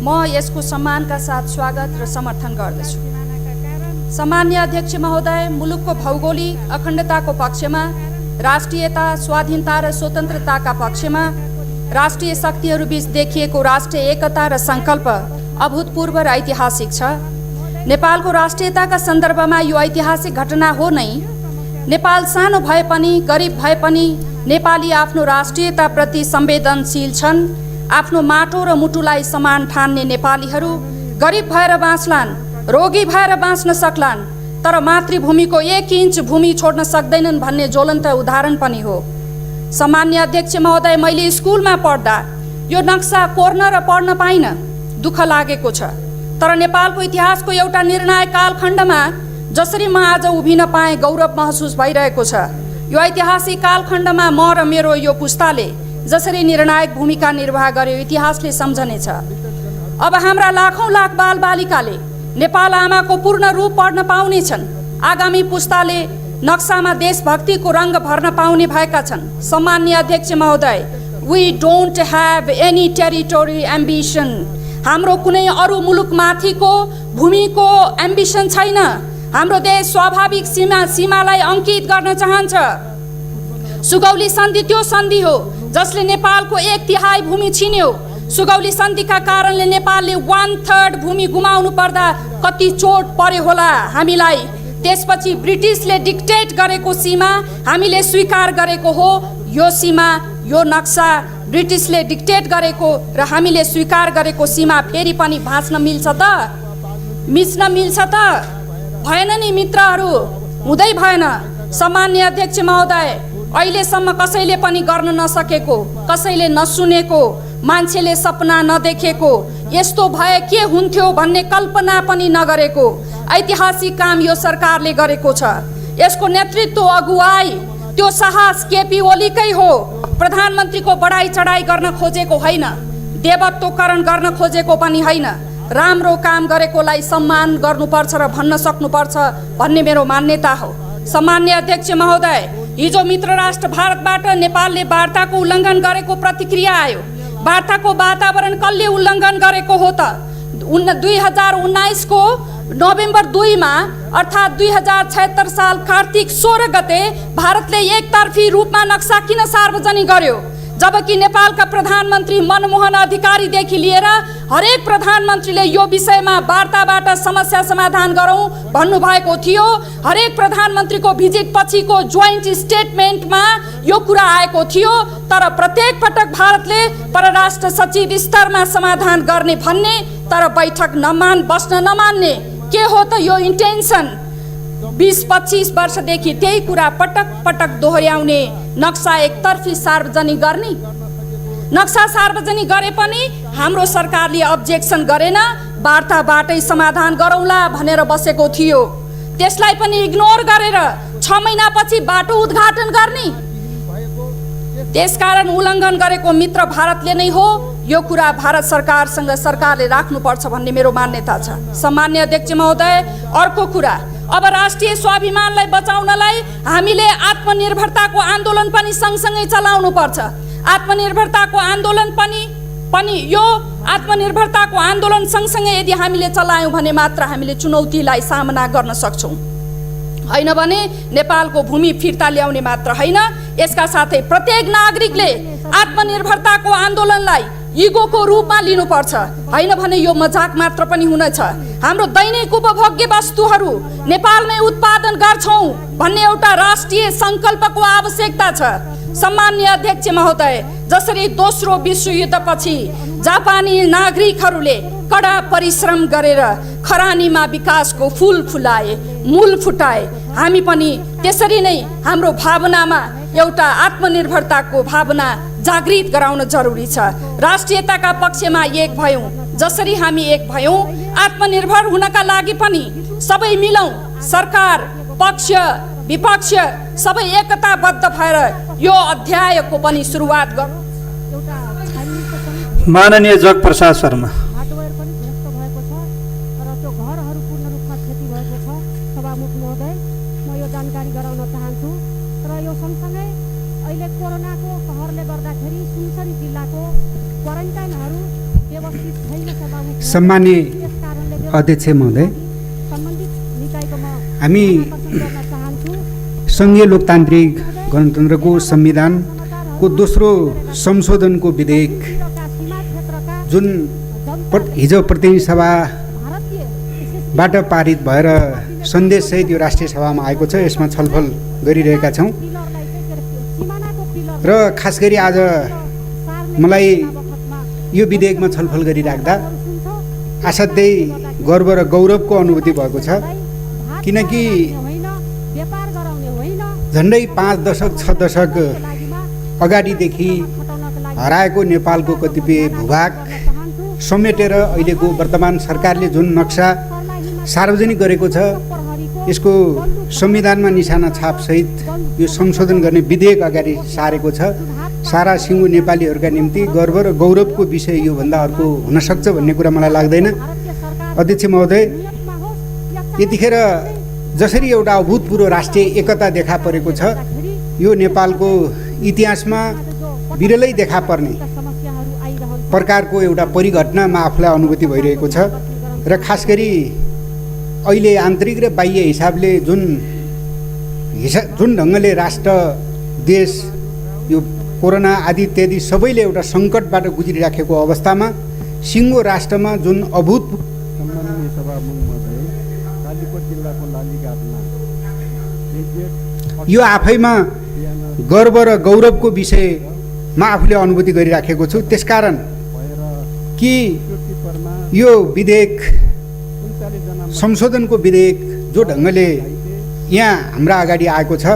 म यसको सम्मानका साथ स्वागत र समर्थन गर्दछु। सम्माननीय अध्यक्ष महोदय, मुलुकको भौगोलिक अखण्डताको पक्षमा, राष्ट्रियता, स्वाधीनता र स्वतन्त्रताका पक्षमा राष्ट्रिय शक्तिहरूबीच देखिएको राष्ट्रिय एकता र सङ्कल्प अभूतपूर्व र ऐतिहासिक छ। नेपालको राष्ट्रियताका सन्दर्भमा यो ऐतिहासिक घटना हो नै। नेपाल सानो भए पनि, गरिब भए पनि नेपाली आफ्नो राष्ट्रियताप्रति संवेदनशील छन्। आफ्नो माटो र मुटुलाई समान ठान्ने नेपालीहरू गरिब भएर बाँच्लान्, रोगी भएर बाँच्न सक्लान्, तर मातृभूमिको 1 इन्च भूमि छोड्न सक्दैनन् भन्ने ज्वलन्त उदाहरण पनि हो। सम्माननीय अध्यक्ष महोदय, मैले स्कुलमा पढ्दा यो नक्सा कोर्न र पढ्न पाइनँ, दुःख लागेको छ। तर नेपालको इतिहासको एउटा निर्णायक कालखण्डमा जसरी म आज उभिन पाएँ गौरव महसुस भइरहेको छ। यो ऐतिहासिक कालखण्डमा म र मेरो यो पुस्ताले जसरी निर्णायक भूमिका निर्वाह गर्यो इतिहासले सम्झनेछ। अब हाम्रा लाखौँ लाख बालबालिकाले नेपाल आमाको पूर्ण रूप पढ्न पाउनेछन्। आगामी पुस्ताले नक्सामा देशभक्तिको रङ्ग भर्न पाउने भएका छन्। सम्माननीय अध्यक्ष महोदय, we don't have any territory ambition. हाम्रो कुनै अरू मुलुकमाथिको भूमिको एम्बिसन छैन। हाम्रो देश स्वाभाविक सीमालाई अंकित गर्न चाहन्छ। सुगौली सन्धि त्यो सन्धि हो जसले नेपालको 1/3 भूमि छिन्यो। सुगौली सन्धिका कारणले नेपालले 1/3 भूमि गुमाउनु पर्दा कति चोट पर्यो होला हामीलाई। त्यसपछि ब्रिटिसले डिक्टेट गरेको सीमा हामीले स्वीकार गरेको हो। यो सीमा, यो नक्सा ब्रिटिसले डिक्टेट गरेको र हामीले स्वीकार गरेको सीमा फेरि पनि भाँच्न मिल्छ त? मिच्न मिल्छ त? भएन नि मित्रहरू, हुँदै भएन। सम्माननीय अध्यक्ष महोदय, अहिलेसम्म कसैले पनि गर्न नसकेको, कसैले नसुनेको, मान्छेले सपना नदेखेको, यस्तो भए के हुन्थ्यो भन्ने कल्पना पनि नगरेको ऐतिहासिक काम यो सरकारले गरेको छ। यसको नेतृत्व, अगुवाई, त्यो साहस केपी ओलीकै हो। प्रधानमन्त्रीको बढाई चढाई गर्न खोजेको होइन, देवत्वकरण गर्न खोजेको पनि होइन। राम्रो काम गरेकोलाई सम्मान गर्नुपर्छ र भन्न सक्नुपर्छ भन्ने मेरो मान्यता हो। सम्माननीय अध्यक्ष महोदय, हिजो मित्र राष्ट्र भारतबाट नेपालले वार्ताको उल्लङ्घन गरेको प्रतिक्रिया आयो। वार्ताको वातावरण कसले उल्लङ्घन गरेको हो त? 2019 को नोभेम्बर 2 मा अर्थात् 2076 साल कार्तिक 16 गते भारतले एकतर्फी रूपमा नक्सा किन सार्वजनिक गर्यो? जबकि नेपालका प्रधानमन्त्री मनमोहन अधिकारीदेखि लिएर हरेक प्रधानमन्त्रीले यो विषयमा वार्ताबाट समस्या समाधान गरौँ भन्नुभएको थियो। हरेक प्रधानमन्त्रीको भिजिट पछिको जोइन्ट स्टेटमेन्टमा यो कुरा आएको थियो। तर प्रत्येक पटक भारतले परराष्ट्र सचिव स्तरमा समाधान गर्ने भन्ने, तर बैठक बस्न नमान्ने। के हो त यो इन्टेन्सन? 20-25 वर्षदेखि त्यही कुरा पटक पटक दोहोर्याउने। नक्सा एकतर्फी सार्वजनिक गर्ने, नक्सा सार्वजनिक गरे पनि हाम्रो सरकारले अब्जेक्सन गरेन, वार्ताबाटै समाधान गरौँला भनेर बसेको थियो। त्यसलाई पनि इग्नोर गरेर 6 महिनापछि बाटो उद्घाटन गर्ने। त्यसकारण उल्लङ्घन गरेको मित्र भारतले नै हो। यो कुरा भारत सरकारसँग सरकारले राख्नुपर्छ भन्ने मेरो मान्यता छ। सम्माननीय अध्यक्ष महोदय, अर्को कुरा, अब राष्ट्रिय स्वाभिमानलाई बचाउनलाई हामीले आत्मनिर्भरताको आन्दोलन पनि सँगसँगै चलाउनु पर्छ। आत्मनिर्भरताको आन्दोलन पनि यो आत्मनिर्भरताको आन्दोलन सँगसँगै यदि हामीले चलायौँ भने मात्र हामीले चुनौतीलाई सामना गर्न सक्छौँ। होइन भने नेपालको भूमि फिर्ता ल्याउने मात्र होइन, यसका साथै प्रत्येक नागरिकले आत्मनिर्भरताको आन्दोलनलाई इगोको रूपमा लिनुपर्छ। होइन भने यो मजाक मात्र पनि हुनेछ। हाम्रो दैनिक उपभोग्य वस्तुहरू नेपालमै उत्पादन गर्छौँ भन्ने एउटा राष्ट्रिय सङ्कल्पको आवश्यकता छ। सम्माननीय अध्यक्ष महोदय, जसरी दोस्रो विश्वयुद्धपछि जापानी नागरिकहरूले कडा परिश्रम गरेर खरानीमा विकासको फुल फुलाए, मूल फुटाए, हामी पनि त्यसरी नै हाम्रो भावनामा एउटा आत्मनिर्भरताको भावना जागृत गराउन जरुरी छ। राष्ट्रियताका पक्षमा एक भयौँ, जसरी हामी एक भयौँ, आत्मनिर्भर हुनका लागि पनि सबै मिलौँ। सरकार, पक्ष, विपक्ष सबै एकताबद्ध भएर यो अध्यायको पनि सुरुवात गरौँ। माननीय जगप्रसाद शर्मा। हार्डवेयर पनि ध्वस्त भएको छ र त्यो घरहरू पूर्ण रूपमा क्षति भएको छ। सभामुख महोदय, म यो जानकारी गराउन चाहन्छु। र यो सँगसँगै अहिले कोरोनाको कहरले गर्दाखेरि सुनसरी जिल्लाको क्वारेन्टाइनहरू व्यवस्थित छैन। सभामुख सम्माननीय अध्यक्ष महोदय, सम्बन्धित निकायको म हामी गर्न चाहन्छु। सङ्घीय लोकतान्त्रिक गणतन्त्रको संविधानको दोस्रो संशोधनको विधेयक जुन हिजो प्रतिनिधि सभाबाट पारित भएर सन्देशसहित यो राष्ट्रिय सभामा आएको छ, यसमा छलफल गरिरहेका छौँ। र खास गरी आज मलाई यो विधेयकमा छलफल गरिराख्दा असाध्यै गर्व र गौरवको अनुभूति भएको छ। किनकि झन्डै 5 दशक 6 दशक अगाडिदेखि हराएको नेपालको कतिपय भूभाग समेटेर अहिलेको वर्तमान सरकारले जुन नक्सा सार्वजनिक गरेको छ, यसको संविधानमा निशाना छापसहित यो संशोधन गर्ने विधेयक अगाडि सारेको छ। सारा सिङ्गो नेपालीहरूका निम्ति गर्व र गौरवको विषय योभन्दा अर्को हुनसक्छ भन्ने कुरा मलाई लाग्दैन। अध्यक्ष महोदय, यतिखेर जसरी एउटा अभूतपूर्व राष्ट्रिय एकता देखा परेको छ, यो नेपालको इतिहासमा विरलै देखा पर्ने प्रकारको एउटा परिघटनामा आफूलाई अनुभूति भइरहेको छ। र खास गरी अहिले आन्तरिक र बाह्य हिसाबले जुन ढङ्गले राष्ट्र, देश यो कोरोना आदि इत्यादि सबैले एउटा सङ्कटबाट गुज्रिराखेको अवस्थामा सिङ्गो राष्ट्रमा जुन यो आफैमा गर्व र गौरवको विषयमा आफूले अनुभूति गरिराखेको छु। त्यसकारण कि यो विधेयक, संशोधनको विधेयक जो ढङ्गले यहाँ हाम्रा अगाडि आएको छ,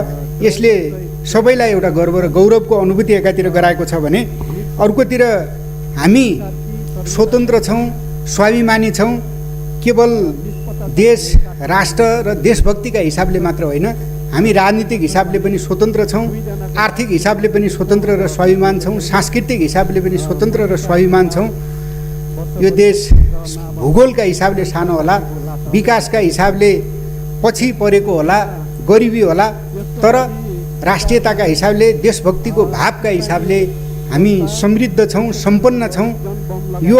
यसले सबैलाई एउटा गर्व र गौरवको अनुभूति एकातिर गराएको छ भने अर्कोतिर हामी स्वतन्त्र छौँ, स्वाभिमानी छौँ। केवल देश, राष्ट्र र देशभक्तिका हिसाबले मात्र होइन, हामी राजनीतिक हिसाबले पनि स्वतन्त्र छौँ, आर्थिक हिसाबले पनि स्वतन्त्र र स्वाभिमान छौँ, सांस्कृतिक हिसाबले पनि स्वतन्त्र र स्वाभिमान छौँ। यो देश भूगोलका हिसाबले सानो होला, विकासका हिसाबले पछि परेको होला, गरिबी होला, तर राष्ट्रियताका हिसाबले, देशभक्तिको भावका हिसाबले हामी समृद्ध छौँ, सम्पन्न छौँ। यो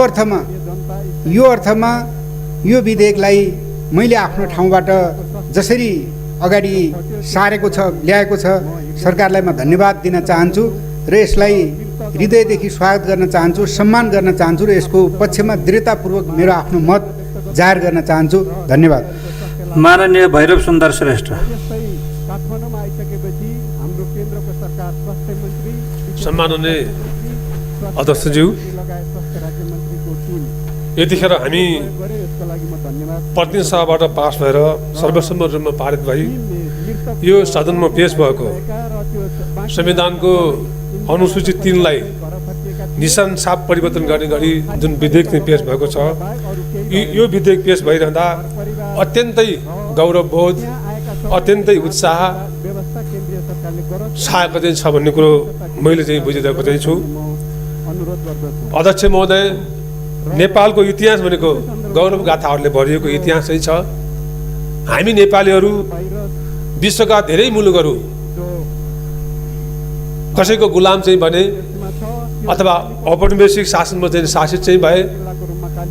अर्थमा यो विधेयकलाई मैले आफ्नो ठाउँबाट जसरी अगाडि सारेको छ, ल्याएको छ, सरकारलाई म धन्यवाद दिन चाहन्छु र यसलाई हृदयदेखि स्वागत गर्न चाहन्छु, सम्मान गर्न चाहन्छु र यसको पक्षमा दृढतापूर्वक मेरो आफ्नो मत जाहेर गर्न चाहन्छु। धन्यवाद। माननीय भैरव सुन्दर श्रेष्ठ। सम्माननीय अध्यक्षज्यू, यतिखेर हामी प्रतिनिधि सभाबाट पास भएर सर्वसम्मत रूपमा पारित भई यो सदनमा पेश भएको संविधानको अनुसूची 3 लाई निशान साप परिवर्तन गर्ने गरी जुन विधेयक चाहिँ पेश भएको छ, यो विधेयक पेश भइरहँदा अत्यन्तै गौरवबोध, अत्यन्तै उत्साह छाएको चाहिँ छ भन्ने कुरो मैले चाहिँ बुझिरहेको चाहिँ छु। अध्यक्ष महोदय, नेपालको इतिहास भनेको गौरव गाथाहरूले भरिएको इतिहास चाहिँ छ। हामी नेपालीहरू विश्वका धेरै मुलुकहरू कसैको गुलाम चाहिँ बने अथवा औपनिवेशिक शासनमा चाहिँ शासित चाहिँ भए,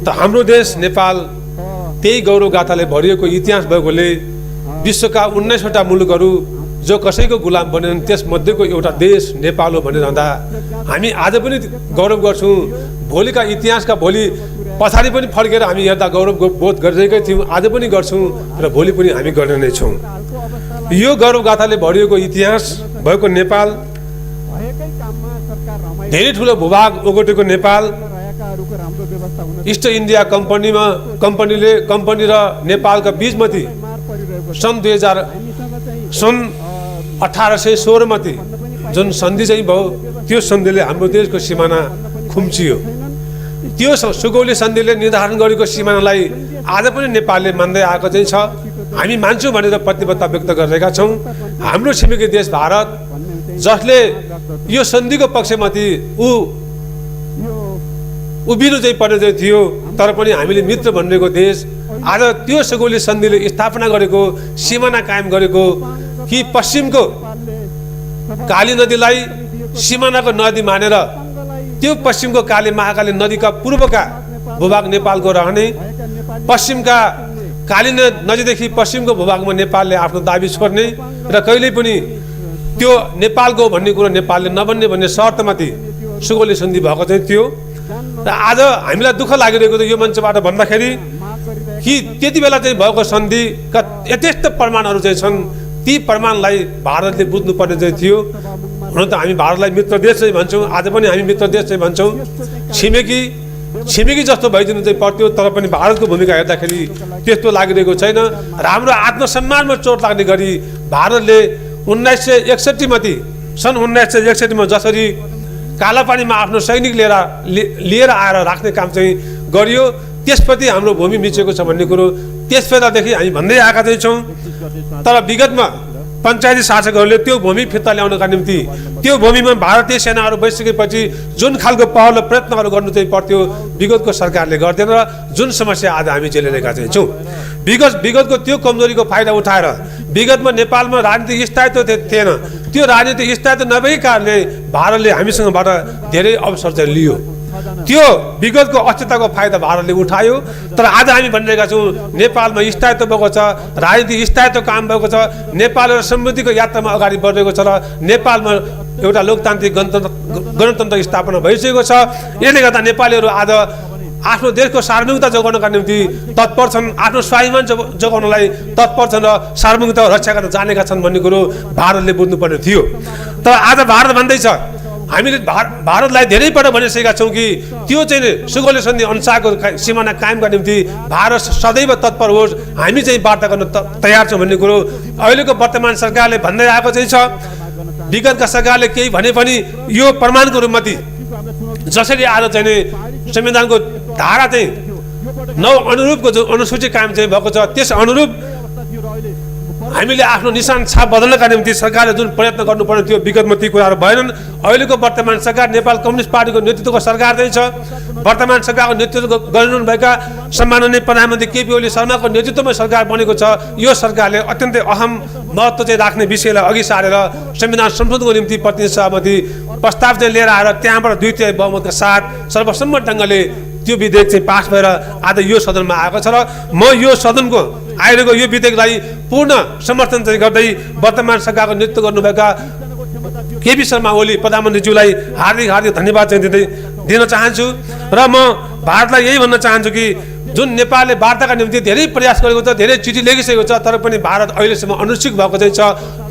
त हाम्रो देश नेपाल त्यही गौरव गाथाले भरिएको इतिहास भएकोले विश्वका 19वटा मुलुकहरू जो कसैको गुलाम बनेनन् त्यसमध्येको एउटा देश नेपाल हो भनिरहँदा हामी आज पनि गौरव गर्छौँ। भोलिका इतिहासका भोलि पछाडि पनि फर्केर हामी हेर्दा गौरव बोध गरिरहेकै थियौँ, आज पनि गर्छौँ र भोलि पनि हामी गर्ने नै छौँ। यो गौरव गाथाले भरिएको इतिहास भएको नेपाल, धेरै ठुलो भूभाग ओगटेको नेपाल, ईस्ट इन्डिया कम्पनी र नेपालका बीचमती सन् 1816 मती जुन सन्धि चाहिँ भयो, त्यो सन्धिले हाम्रो देशको सिमाना खुम्चियो। त्यो सुगौली सन्धिले निर्धारण गरेको सिमानालाई आज पनि नेपालले मान्दै आएको चाहिँ छ। हामी मान्छौँ भनेर प्रतिबद्धता व्यक्त गरिरहेका छौँ। हाम्रो छिमेकी देश भारत, जसले यो सन्धिको पक्षमाथि उभिनु चाहिँ पर्ने चाहिँ थियो, तर पनि हामीले मित्र भनिरहेको देश आज त्यो सुगौली सन्धिले स्थापना गरेको, सिमाना कायम गरेको कि पश्चिमको काली नदीलाई सिमानाको नदी मानेर त्यो पश्चिमको महाकाली नदीका पूर्वका भूभाग नेपालको रहने, पश्चिमका काली नदीदेखि पश्चिमको भूभागमा नेपालले आफ्नो दाबी छोड्ने र कहिल्यै पनि त्यो नेपालको भन्ने कुरो नेपालले नबन्ने भन्ने शर्तमाथि सुगौली सन्धि भएको चाहिँ थियो। र आज हामीलाई दुःख लागिरहेको थियो यो मञ्चबाट भन्दाखेरि कि त्यति बेला चाहिँ भएको सन्धिका यथेष्ट प्रमाणहरू चाहिँ छन्, ती प्रमाणलाई भारतले बुझ्नुपर्ने चाहिँ थियो। हुन त हामी भारतलाई मित्र देश चाहिँ भन्छौँ, आज पनि हामी मित्र देश चाहिँ भन्छौँ, छिमेकी जस्तो भइदिनु चाहिँ पर्थ्यो, तर पनि भारतको भूमिका हेर्दाखेरि त्यस्तो लागिरहेको छैन। र हाम्रो आत्मसम्मानमा चोट लाग्ने गरी भारतले 1961 मा जसरी कालापानीमा आफ्नो सैनिक लिएर आएर राख्ने काम चाहिँ गरियो, त्यसप्रति हाम्रो भूमि मिचेको छ भन्ने कुरो त्यस बेलादेखि हामी भन्दै आएका चाहिँ छौँ। तर विगतमा पञ्चायती शासकहरूले त्यो भूमि फिर्ता ल्याउनका निम्ति त्यो भूमिमा भारतीय सेनाहरू बसिसकेपछि जुन खालको पहल र प्रयत्नहरू गर्नु चाहिँ पर्थ्यो, विगतको सरकारले गर्दैन र जुन समस्या आज हामी झेलिरहेका चाहिँ छौँ। विगतको त्यो कमजोरीको फाइदा उठाएर विगतमा नेपालमा राजनीतिक स्थायित्व थिएन, त्यो राजनीतिक स्थायित्व नभएकै कारणले भारतले हामीसँगबाट धेरै अवसर चाहिँ लियो। त्यो विगतको अस्थिरताको फाइदा भारतले उठायो। तर आज हामी भनिरहेका छौँ नेपालमा स्थायित्व भएको छ, राजनीतिक स्थायित्व काम भएको छ, नेपाल एउटा समृद्धिको यात्रामा अगाडि बढेको छ र नेपालमा एउटा लोकतान्त्रिक गणतन्त्र स्थापना भइसकेको छ। यसले गर्दा नेपालीहरू आज आफ्नो देशको सार्वभौमिकता जोगाउनका निम्ति तत्पर छन्, आफ्नो स्वाभिमान जोगाउनलाई तत्पर छन् र सार्वभौमिकता रक्षा गर्न जानेका छन् भन्ने कुरो भारतले बुझ्नुपर्ने थियो। तर आज भारत भन्दैछ, हामीले भारतलाई धेरैपल्ट भनिसकेका छौँ कि त्यो चाहिँ सुगौली सन्धि अनुसारको सिमाना कायमका निम्ति भारत सदैव तत्पर होस्, हामी चाहिँ वार्ता गर्न तयार छौँ भन्ने कुरो अहिलेको वर्तमान सरकारले भन्दै आएको चाहिँ छ। विगतका सरकारले केही भने पनि यो प्रमाणको रूपमा ती जसरी आज चाहिँ संविधानको धारा चाहिँ 9 अनुरूपको जो अनुसूची कायम चाहिँ भएको छ त्यस अनुरूप हामीले आफ्नो निशान छाप बदल्नका निम्ति सरकारले जुन प्रयत्न गर्नुपर्ने थियो विगतमा ती कुराहरू भएनन्। अहिलेको वर्तमान सरकार नेपाल कम्युनिस्ट पार्टीको नेतृत्वको सरकार चाहिँ छ। वर्तमान सरकारको नेतृत्व गरिरहनुभएका सम्माननीय प्रधानमन्त्री केपी ओली शर्माको नेतृत्वमा सरकार बनेको छ। यो सरकारले अत्यन्तै अहम महत्त्व चाहिँ राख्ने विषयलाई अघि सारेर संविधान संशोधनको निम्ति प्रतिनिधि सभापति प्रस्ताव चाहिँ लिएर आएर त्यहाँबाट 2/3 बहुमतका साथ सर्वसम्मत ढङ्गले त्यो विधेयक चाहिँ पास भएर आज यो सदनमा आएको छ र म यो सदनको आइरहेको यो विधेयकलाई पूर्ण समर्थन चाहिँ गर्दै वर्तमान सरकारको नेतृत्व गर्नुभएका केपी शर्मा ओली प्रधानमन्त्रीज्यूलाई हार्दिक हार्दिक धन्यवाद चाहिँ दिन चाहन्छु। र म भारतलाई यही भन्न चाहन्छु कि जुन नेपालले वार्ताका निम्ति धेरै प्रयास गरेको छ, धेरै चिठी लेखिसकेको छ, तर पनि भारत अहिलेसम्म अनुत्सुक भएको चाहिँ छ।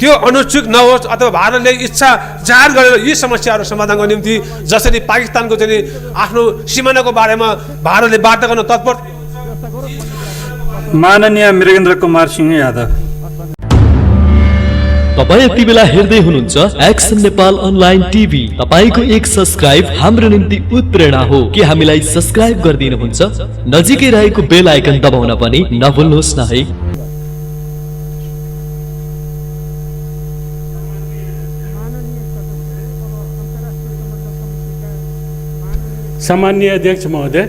त्यो अनुत्सुक नहोस् अथवा भारतले इच्छा जाहेर गरेर यी समस्याहरू समाधान गर्ने निम्ति जसरी पाकिस्तानको चाहिँ आफ्नो सिमानाको बारेमा भारतले वार्ता गर्न तत्पर। माननीय मृगेन्द्र कुमार सिंह यादव। तपाईँ यति बेला हेर्दै हुनुहुन्छ एक्सन नेपाल अनलाइन टिभी। तपाईको एक सब्स्क्राइब हाम्रो निम्ति उत्प्रेरणा हो। के हामीलाई सब्स्क्राइब गरिदिनुहुन्छ? नजिकै रहेको बेल आइकन दबाउन पनि नभुल्नुहोस् न है। सामान्य अध्यक्ष महोदय,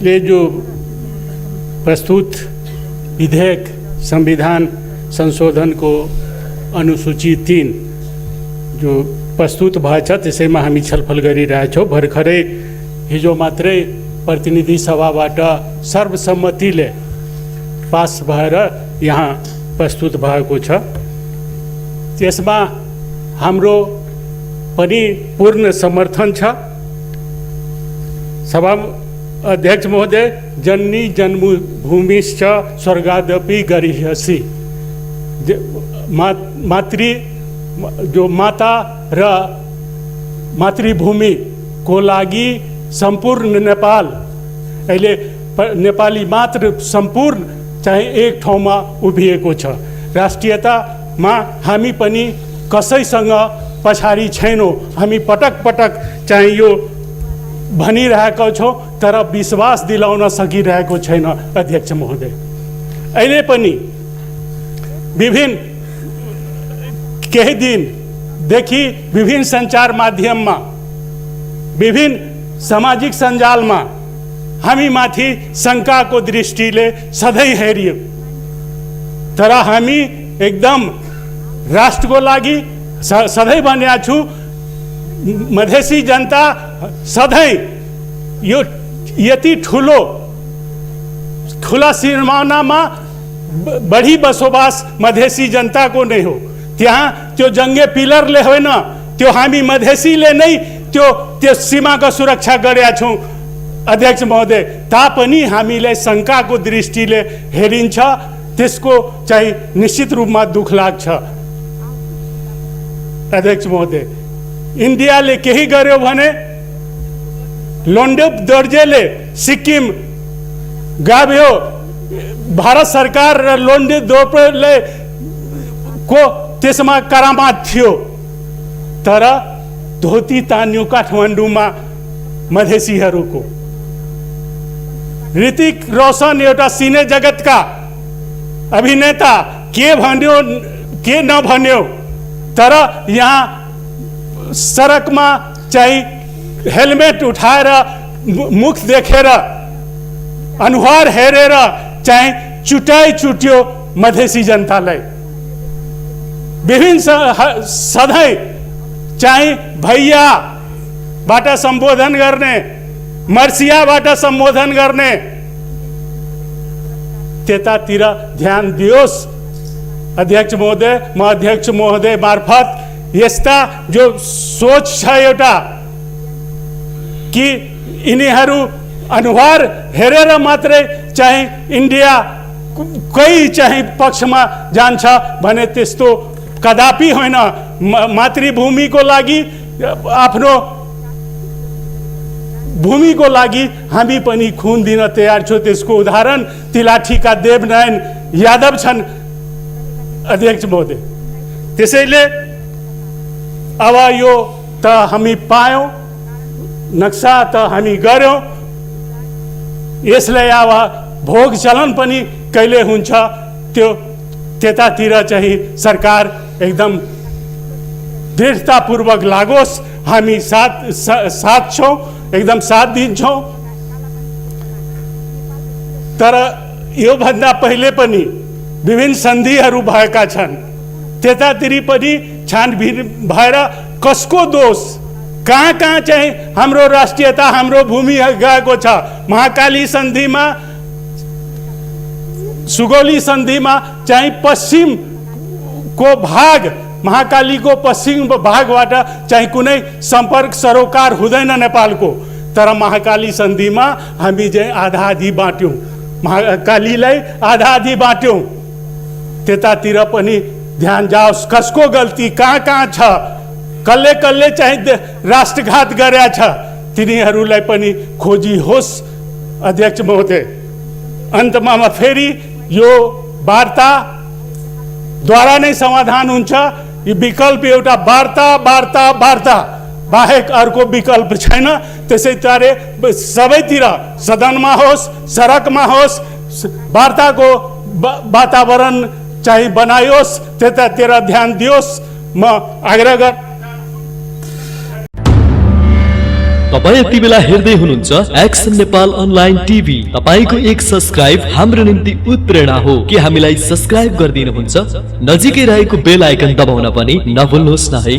ये जो प्रस्तुत विधेयक संविधान संशोधन को अनुसूची 3 जो प्रस्तुत भएछ त्यसैमा हामी छलफल गरिरहेछौँ। भर्खरै हिजो मात्रै प्रतिनिधि सभाबाट सर्वसम्मतिले पास भएर यहाँ प्रस्तुत भएको छ। त्यसमा हाम्रो पनि पूर्ण समर्थन छ। सभा अध्यक्ष महोदय, जननी जन्मभूमिश्च स्वर्गादपि गरीयसी, जो माता र मातृभूमि को लागि सम्पूर्ण नेपाल अहिले नेपाली मात्र सम्पूर्ण चाहिँ एक ठाउँमा उभिएको छ। राष्ट्रियतामा हामी पनि कसैसँग पछाडि छैनौँ। हामी पटक पटक चाहिँ यो भनिरहेका छौँ तर विश्वास दिलाउन सकिरहेको छैन अध्यक्ष महोदय। अहिले पनि विभिन्न केही दिनदेखि विभिन्न सञ्चार माध्यममा विभिन्न सामाजिक सञ्जालमा हामी माथि शङ्काको दृष्टिले सधैँ हेरियो, तर हामी एकदम राष्ट्रको लागि सधैँ भनेको छु, मधेसी जनता सधैँ यो यति ठुलो खुला सिमानामा बढी बसोबास मधेसी जनताको नै हो। त्यहाँ त्यो जङ्गे पिलरले होइन, त्यो हामी मधेसीले नै त्यो सीमाको सुरक्षा गरेका छौँ अध्यक्ष महोदय। तापनि हामीले शङ्काको दृष्टिले हेरिन्छ, त्यसको चाहिँ निश्चित रूपमा दुःख लाग्छ अध्यक्ष महोदय। इन्डियाले केही गर्यो भने लोन्डेप दोर्जेले सिक्किम गाभ्यो, भारत सरकार र लोन्डे दोर्जेले को त्यसमा करामात थियो, तर धोती तान्यो काठमाडौँमा मधेसीहरूको। ऋतिक रोशन एउटा सिने जगतका अभिनेता के भन्यो के नभन्यो, तर यहाँ सडकमा चाहिँ हेलमेट उठाएर मुख देखेर अनुहार हेरेर चाहिँ चुट्यो मधेसी जनतालाई। विभिन्न सधैँ चाहिँ भैयाबाट सम्बोधन गर्ने, मर्सियाबाट सम्बोधन गर्ने, त्यतातिर ध्यान दियोस् अध्यक्ष महोदय। म अध्यक्ष महोदय मार्फत यस्ता जो सोच छ एउटा कि यिनीहरू अनुहार हेरेर मात्रै चाहिँ इन्डिया कोही चाहिँ पक्षमा जान्छ भने त्यस्तो कदापि होइन। मातृभूमिको लागि, आफ्नो भूमिको लागि हामी पनि खुन दिन तयार छौँ। त्यसको उदाहरण तिलाठीका देवनारायण यादव छन् अध्यक्ष महोदय। त्यसैले अब यो त हामी पायौँ, नक्सा त हामी गऱ्यौँ, यसलाई अब भोग चलन पनि कहिले हुन्छ त्यो त्यतातिर चाहिँ सरकार एकदम दृढतापूर्वक लागोस्, हामी साथ छौँ, एकदम साथ दिन्छौँ। तर योभन्दा पहिले पनि विभिन्न सन्धिहरू भएका छन्, त्यतातिर पनि छानबिन भएर कसको दोष, कहाँ कहाँ चाहिँ हाम्रो राष्ट्रियता, हाम्रो भूमि गएको छ। महाकाली सन्धिमा, सुगौली सन्धिमा चाहिँ पश्चिमको भाग, महाकालीको पश्चिम भागबाट चाहिँ कुनै सम्पर्क सरोकार हुँदैन नेपालको, तर महाकाली सन्धिमा हामी चाहिँ आधा आधी बाँट्यौँ, महाकालीलाई आधा आधी बाँट्यौँ। त्यतातिर पनि ध्यान जाओस्, कसको गल्ती कहाँ कहाँ छ, कसले कसले चाहिँ राष्ट्रघात गरेका छ, तिनीहरूलाई पनि खोजी होस्। अध्यक्ष महोदय, अन्तमा फेरि यो वार्ताद्वारा नै समाधान हुन्छ। यो विकल्प एउटा वार्ता बाहेक अर्को विकल्प छैन। त्यसै तरे सबैतिर, सदनमा होस्, सडकमा होस्, वार्ताको वातावरण चाहिँ बनाइयोस्, त्यतातिर ध्यान दियोस्। म आग्रह गर्छु। तपाईँ यति बेला हेर्दै हुनुहुन्छ एक्सन नेपाल अनलाइन टिभी। तपाईको एक सब्स्क्राइब हाम्रो निम्ति उत्प्रेरणा हो। के हामीलाई सब्स्क्राइब गरिदिनुहुन्छ? नजिकै रहेको बेल आइकन दबाउन पनि नभुल्नुहोस् न है।